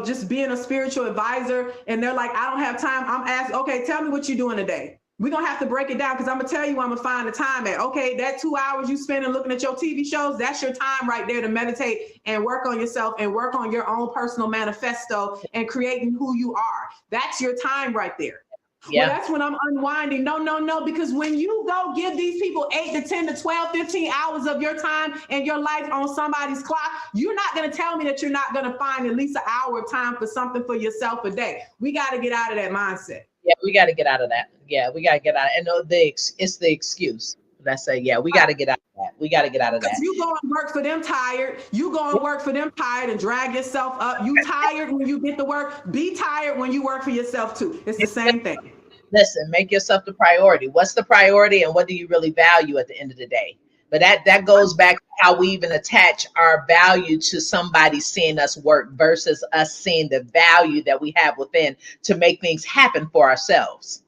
just being a spiritual advisor, and they're like, I don't have time. I'm asking, okay, tell me what you're doing today. We're going to have to break it down because I'm going to tell you where I'm going to find the time at. Okay, that 2 hours you spend looking at your TV shows, that's your time right there to meditate and work on yourself and work on your own personal manifesto and creating who you are. That's your time right there. Yeah. Well, that's when I'm unwinding. No, because when you go give these people 8 to 10 to 12, 15 hours of your time and your life on somebody's clock, you're not going to tell me that you're not going to find at least an hour of time for something for yourself a day. We got to get out of that mindset. Yeah, we got to get out of that. Yeah, we got to get out. And it's the excuse. Let's say, yeah, we got to get out of that. We got to get out of that. Because you go and work for them tired. You go and work for them tired and drag yourself up. You tired when you get to work. Be tired when you work for yourself too. It's the same thing. Listen, make yourself the priority. What's the priority and what do you really value at the end of the day? But that goes back to how we even attach our value to somebody seeing us work versus us seeing the value that we have within to make things happen for ourselves.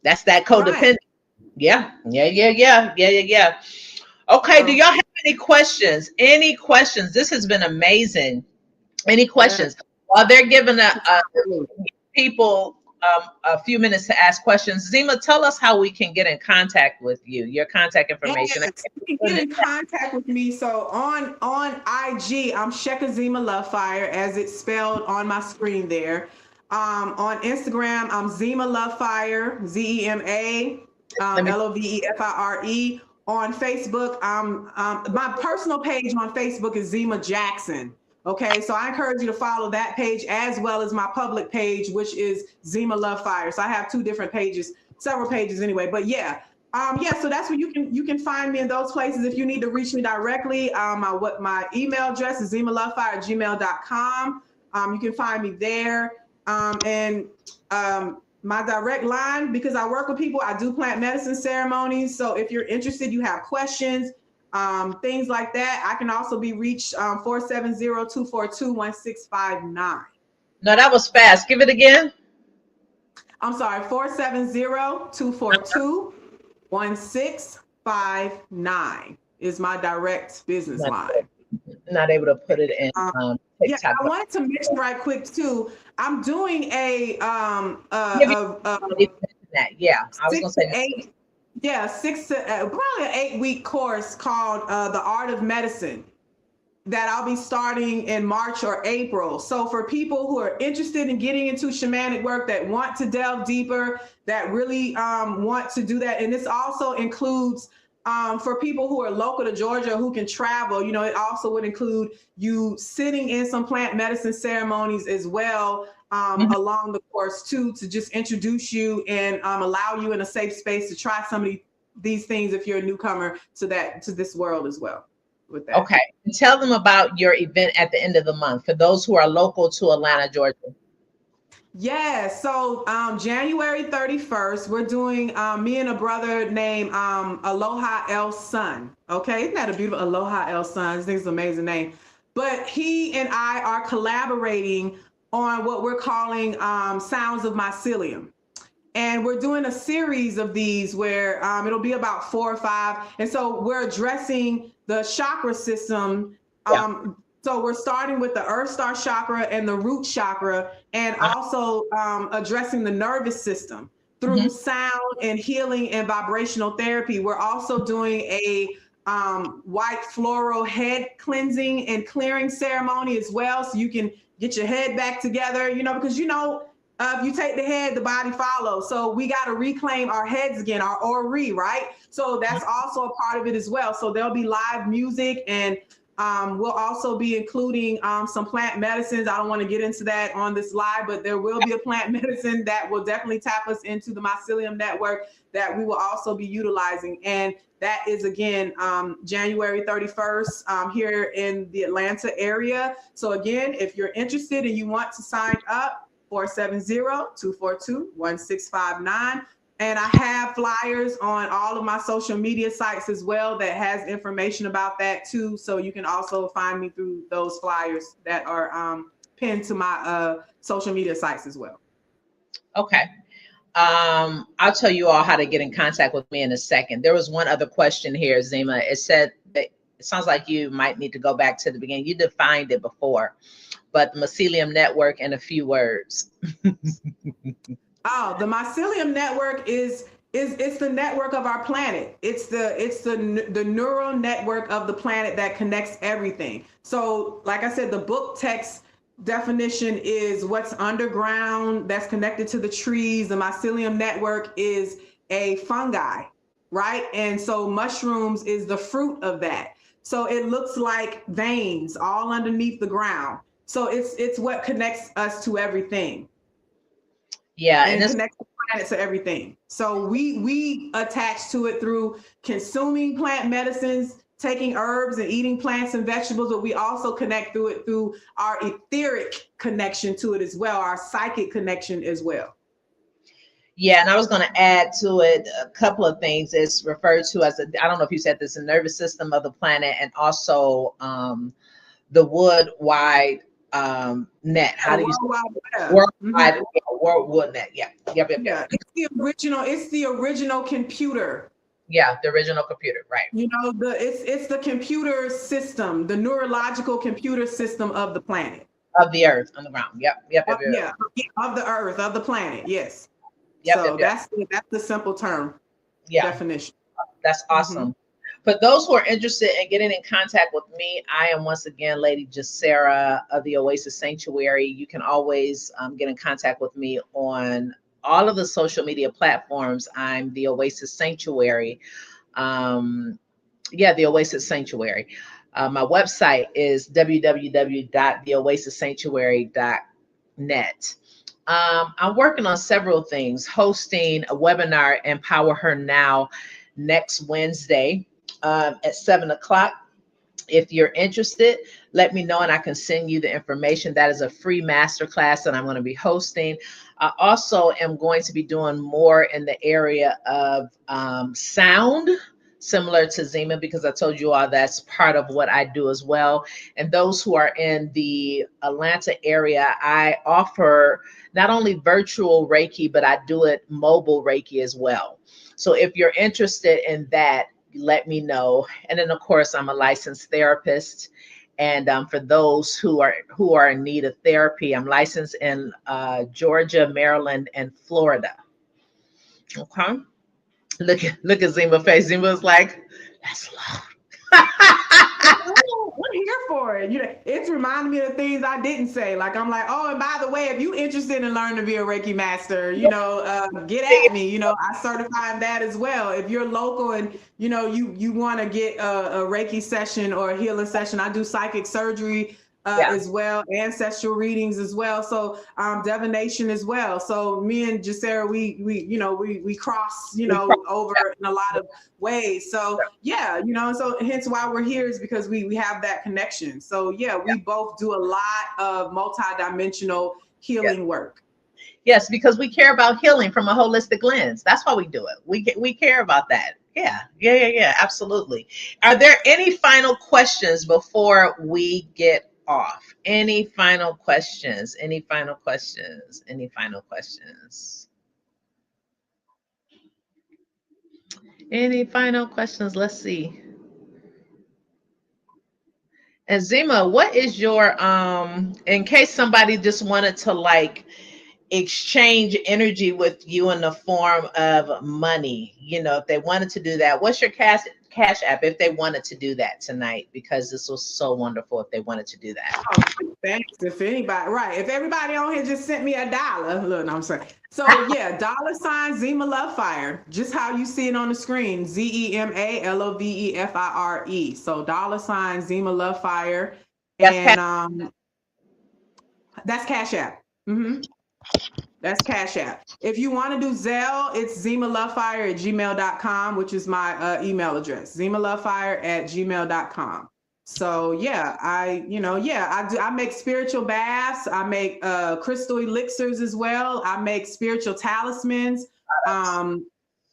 That's that codependent. Right. Yeah. Okay. Do y'all have any questions? Any questions? This has been amazing. Any questions? While they're giving people a few minutes to ask questions, Zema, tell us how we can get in contact with you, your contact information. Yes, you can get in contact with me. So on IG, I'm Sheka Zema Lovefire, as it's spelled on my screen there. On Instagram, I'm Zema Lovefire, Zema Lovefire. On Facebook, my personal page on Facebook is Zema Jackson. Okay, so I encourage you to follow that page as well as my public page, which is Zema Lovefire. So I have 2 different pages, several pages anyway. But yeah, Yeah, so that's where you can find me in those places. If you need to reach me directly, my email address is zemalovefire@gmail.com. You can find me there. And my direct line, because I work with people, I do plant medicine ceremonies. So if you're interested, you have questions, things like that, I can also be reached 470-242-1659. No, that was fast. Give it again. I'm sorry, 470-242-1659 is my direct business line. Not able to put it in Yeah, TikTok. I wanted to mention right quick too. I'm doing a Yeah, I was gonna say eight, yeah, probably an 8-week course called The Art of Medicine that I'll be starting in March or April. So for people who are interested in getting into shamanic work, that want to delve deeper, that really want to do that, and this also includes for people who are local to Georgia who can travel, it also would include you sitting in some plant medicine ceremonies as well along the course too, to just introduce you and allow you in a safe space to try some of these things if you're a newcomer to this world as well. With that. Okay. Tell them about your event at the end of the month for those who are local to Atlanta, Georgia. Yeah, so January 31st, we're doing me and a brother named Aloha El Sun. Okay, isn't that a beautiful Aloha El Sun? I think it's an amazing name. But he and I are collaborating on what we're calling Sounds of Mycelium. And we're doing a series of these where it'll be about 4 or 5. And so we're addressing the chakra system. So we're starting with the Earth Star chakra and the root chakra, and also addressing the nervous system through sound and healing and vibrational therapy. We're also doing a white floral head cleansing and clearing ceremony as well. So you can get your head back together, because if you take the head, the body follows. So we got to reclaim our heads again, our ori, right? So that's also a part of it as well. So there'll be live music, and we'll also be including some plant medicines. I don't want to get into that on this live, but there will be a plant medicine that will definitely tap us into the Mycelium network that we will also be utilizing. And that is, again, January 31st here in the Atlanta area. So again, if you're interested and you want to sign up, 470-242-1659. And I have flyers on all of my social media sites as well that has information about that too. So you can also find me through those flyers that are pinned to my social media sites as well. Okay. I'll tell you all how to get in contact with me in a second. There was one other question here, Zema. It said, it sounds like you might need to go back to the beginning. You defined it before, but the Mycelium network in a few words. Oh, the Mycelium network is it's the network of our planet. It's the neural network of the planet that connects everything. So, like I said, the book text definition is what's underground that's connected to the trees. The Mycelium network is a fungi, right? And so mushrooms is the fruit of that. So it looks like veins all underneath the ground. So it's what connects us to everything. Yeah, and connects the planet to everything. So we attach to it through consuming plant medicines, taking herbs and eating plants and vegetables, but we also connect through it through our etheric connection to it as well, our psychic connection as well. Yeah, and I was going to add to it a couple of things. It's referred to as I don't know if you said this, the nervous system of the planet, and also the worldwide net. How do you worldwide world net? Yeah. Yep. It's the original computer. Yeah, the original computer, right? It's the computer system, the neurological computer system of the planet, of the earth, on the ground. Yep. Of the earth, of the planet. Yes. Yep, so that's the simple term definition. That's awesome. For those who are interested in getting in contact with me, I am once again Lady Jesaira of the Oasis Sanctuary. You can always get in contact with me on all of the social media platforms. I'm the Oasis Sanctuary. The Oasis Sanctuary. My website is www.theoasissanctuary.net. I'm working on several things, hosting a webinar, Empower Her Now, next Wednesday at 7 o'clock. If you're interested, let me know and I can send you the information. That is a free masterclass that I'm going to be hosting. I also am going to be doing more in the area of sound, similar to Zema, because I told you all that's part of what I do as well. And those who are in the Atlanta area, I offer not only virtual Reiki, but I do it mobile Reiki as well. So if you're interested in that, let me know. And then, of course, I'm a licensed therapist. And for those who are in need of therapy, I'm licensed in Georgia, Maryland, and Florida. Okay. Look at Zima face. Zima's like, that's low. I'm here for it. It's reminding me of things I didn't say. Like I'm like, oh, and by the way, if you're interested in learning to be a Reiki master, get at me. I certify that as well. If you're local and you want to get a Reiki session or a healing session, I do psychic surgery as well, ancestral readings as well. So divination as well. So me and Jesaira, we cross, over in a lot of ways. So so hence why we're here is because we have that connection. So we both do a lot of multi-dimensional healing work. Yes, because we care about healing from a holistic lens. That's why we do it. We care about that. Yeah, absolutely. Are there any final questions before we get off? Any final questions? Any final questions? Any final questions? Any final questions? Let's see. And Zema, what is your in case somebody just wanted to like exchange energy with you in the form of money, if they wanted to do that, what's your cash app if they wanted to do that tonight? Because this was so wonderful if they wanted to do that. Oh, thanks. If anybody, right. If everybody on here just sent me $1, look, no, I'm sorry. So $ Zema Love Fire, just how you see it on the screen, ZemaLovefire. So $ Zema Love Fire. And that's Cash App. Mm-hmm. That's Cash App. If you want to do Zelle, it's ZemaLovefire@gmail.com, which is my email address, ZemaLovefire@gmail.com. So I make spiritual baths. I make crystal elixirs as well. I make spiritual talismans. Behind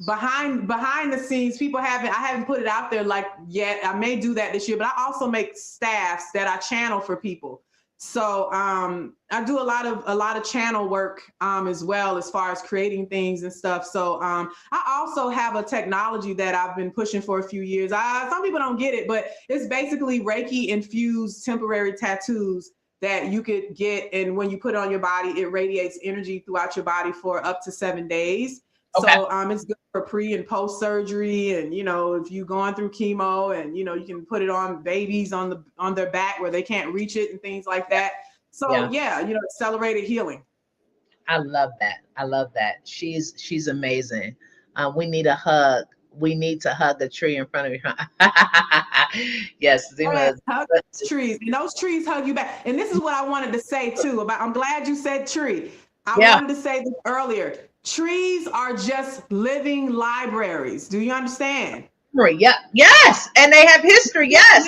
the scenes, I haven't put it out there like yet. I may do that this year, but I also make staffs that I channel for people. So I do a lot of channel work as well as far as creating things and stuff. So I also have a technology that I've been pushing for a few years. Some people don't get it, but it's basically Reiki infused temporary tattoos that you could get. And when you put it on your body, it radiates energy throughout your body for up to 7 days. Okay. So it's good for pre and post surgery, and if you're going through chemo, and you can put it on babies on their back where they can't reach it and things like that. So accelerated healing. I love that. She's amazing. We need a hug. We need to hug the tree in front of you. Yes, Zema. Hug those trees, and those trees hug you back. And this is what I wanted to say too I'm glad you said tree. I wanted to say this earlier. Trees are just living libraries. Do you understand? Yeah. Yes. And they have history. Yes.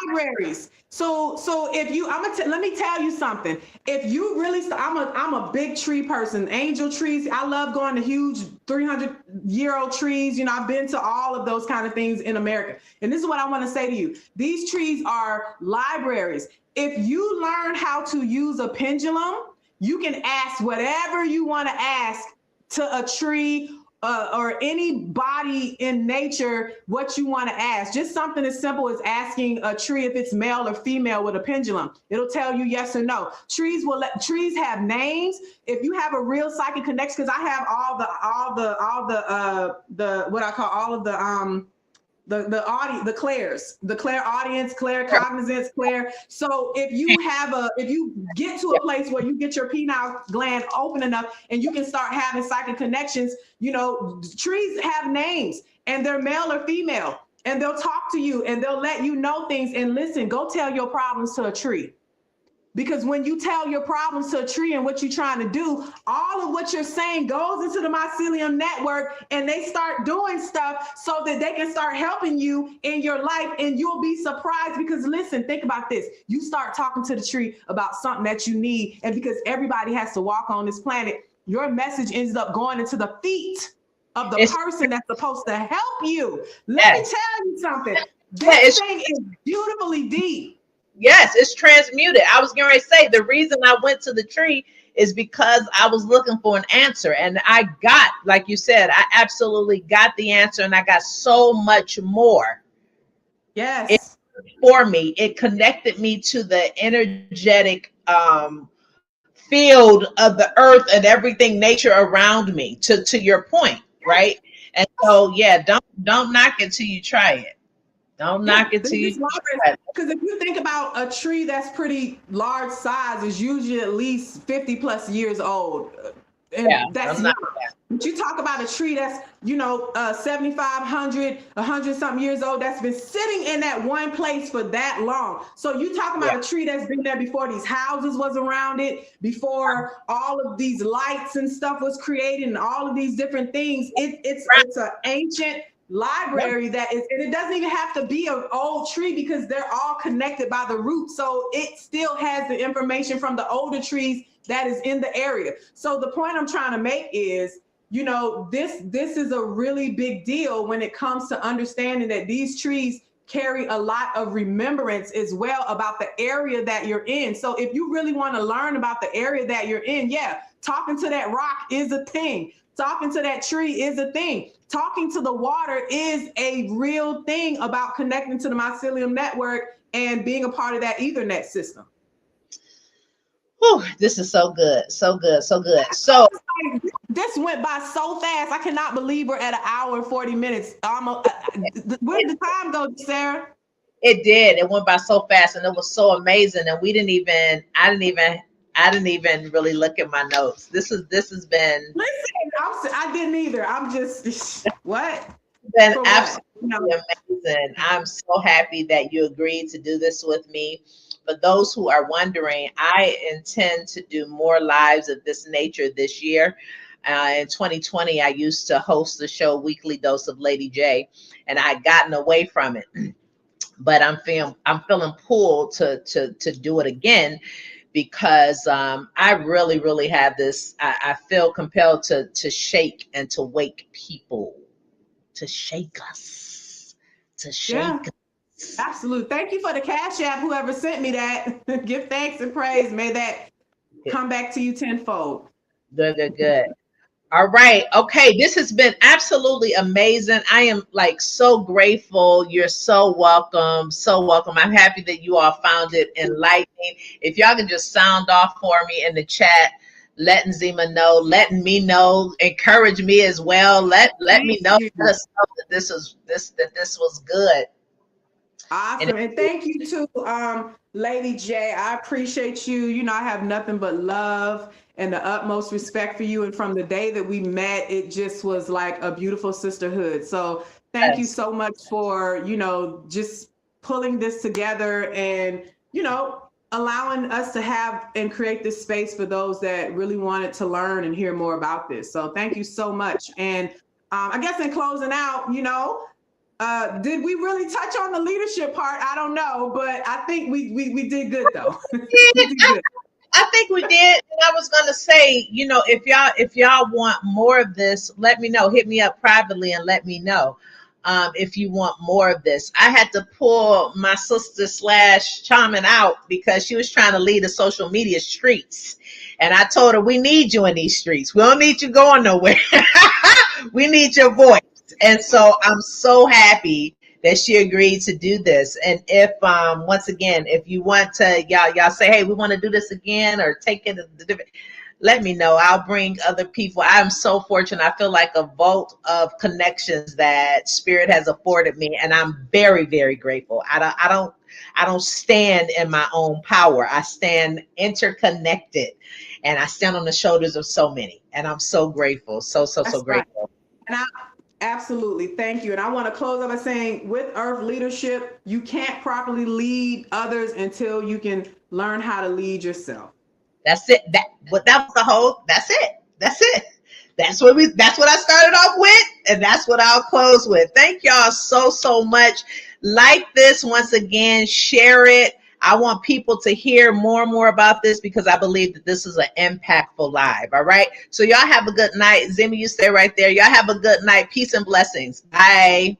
Libraries. So if you, let me tell you something. If you really, I'm a big tree person. Angel trees. I love going to huge 300-year-old trees. I've been to all of those kind of things in America. And this is what I want to say to you. These trees are libraries. If you learn how to use a pendulum, you can ask whatever you want to ask to a tree or any body in nature, what you want to ask. Just something as simple as asking a tree if it's male or female with a pendulum. It'll tell you yes or no. Trees have names. If you have a real psychic connection, because I have all the what I call all of the audience, the clairs, the clairaudience, claircognizance, clair. So if you get to a place where you get your pineal gland open enough and you can start having psychic connections, trees have names and they're male or female, and they'll talk to you and they'll let you know things. And listen, go tell your problems to a tree. Because when you tell your problems to a tree and what you're trying to do, all of what you're saying goes into the mycelium network, and they start doing stuff so that they can start helping you in your life. And you'll be surprised, because listen, think about this. You start talking to the tree about something that you need, and because everybody has to walk on this planet, your message ends up going into the feet of the person that's supposed to help you. Let me tell you something. This thing is beautifully deep. Yes, it's transmuted. I was going to say, the reason I went to the tree is because I was looking for an answer, and I got, like you said, I absolutely got the answer, and I got so much more. Yes. For me, it connected me to the energetic field of the earth and everything nature around me, to your point, right? And so yeah, don't knock it till you try it. Don't knock it till you try it. Because if you think about a tree that's pretty large size, is usually at least 50 plus years old. And that's young. But you talk about a tree that's, 7,500, 100 something years old, that's been sitting in that one place for that long. So you talking about a tree that's been there before these houses was around it, before all of these lights and stuff was created, and all of these different things. It's an ancient library that is, and it doesn't even have to be an old tree, because they're all connected by the roots. So it still has the information from the older trees that is in the area. So the point I'm trying to make is, this is a really big deal when it comes to understanding that these trees carry a lot of remembrance as well about the area that you're in. So if you really want to learn about the area that you're in, talking to that rock is a thing. Talking to that tree is a thing. Talking to the water is a real thing about connecting to the mycelium network and being a part of that Ethernet system. Whew, this is so good, so good, so good. So this went by so fast. I cannot believe we're at 1 hour and 40 minutes. Where did the time go, Sarah? It did. It went by so fast, and it was so amazing. And I didn't even really look at my notes. This has been. Listen, I didn't either. I'm just what? Been absolutely amazing. I'm so happy that you agreed to do this with me. For those who are wondering, I intend to do more lives of this nature this year. In 2020, I used to host the show Weekly Dose of Lady J, and I had gotten away from it. But I'm feeling pulled to do it again, because I really, really have this. I feel compelled to shake and to wake people, to shake us, to shake us. Absolutely. Thank you for the Cash App, whoever sent me that. Give thanks and praise. May that come back to you tenfold. Good. All right. Okay. This has been absolutely amazing. I am so grateful. You're so welcome. So welcome. I'm happy that you all found it enlightening. If y'all can just sound off for me in the chat, letting Zema know, letting me know, encourage me as well. Let me know. Let us know that this was good. Awesome. And thank you to Lady J. I appreciate you. I have nothing but love and the utmost respect for you. And from the day that we met, it just was like a beautiful sisterhood. So thank you so much for, just pulling this together and, allowing us to have and create this space for those that really wanted to learn and hear more about this. So thank you so much. And I guess in closing out, did we really touch on the leadership part? I don't know, but I think we did good though. We did good. I think we did. And I was gonna say, if y'all want more of this, let me know. Hit me up privately and let me know if you want more of this. I had to pull my sister / Charmin out because she was trying to lead the social media streets. And I told her, we need you in these streets. We don't need you going nowhere. We need your voice. And so I'm so happy that she agreed to do this. And if, once again, if you want to, y'all say, hey, we want to do this again or take it, let me know. I'll bring other people. I'm so fortunate. I feel like a vault of connections that Spirit has afforded me. And I'm very, very grateful. I don't stand in my own power. I stand interconnected, and I stand on the shoulders of so many. And I'm so grateful. So grateful. And absolutely. Thank you. And I want to close up by saying, with Earth leadership, you can't properly lead others until you can learn how to lead yourself. That's it. That was the whole, that's it. That's it. That's what I started off with, and that's what I'll close with. Thank y'all so much. Like this once again, share it. I want people to hear more and more about this because I believe that this is an impactful live. All right. So y'all have a good night. Zema, you stay right there. Y'all have a good night. Peace and blessings. Bye.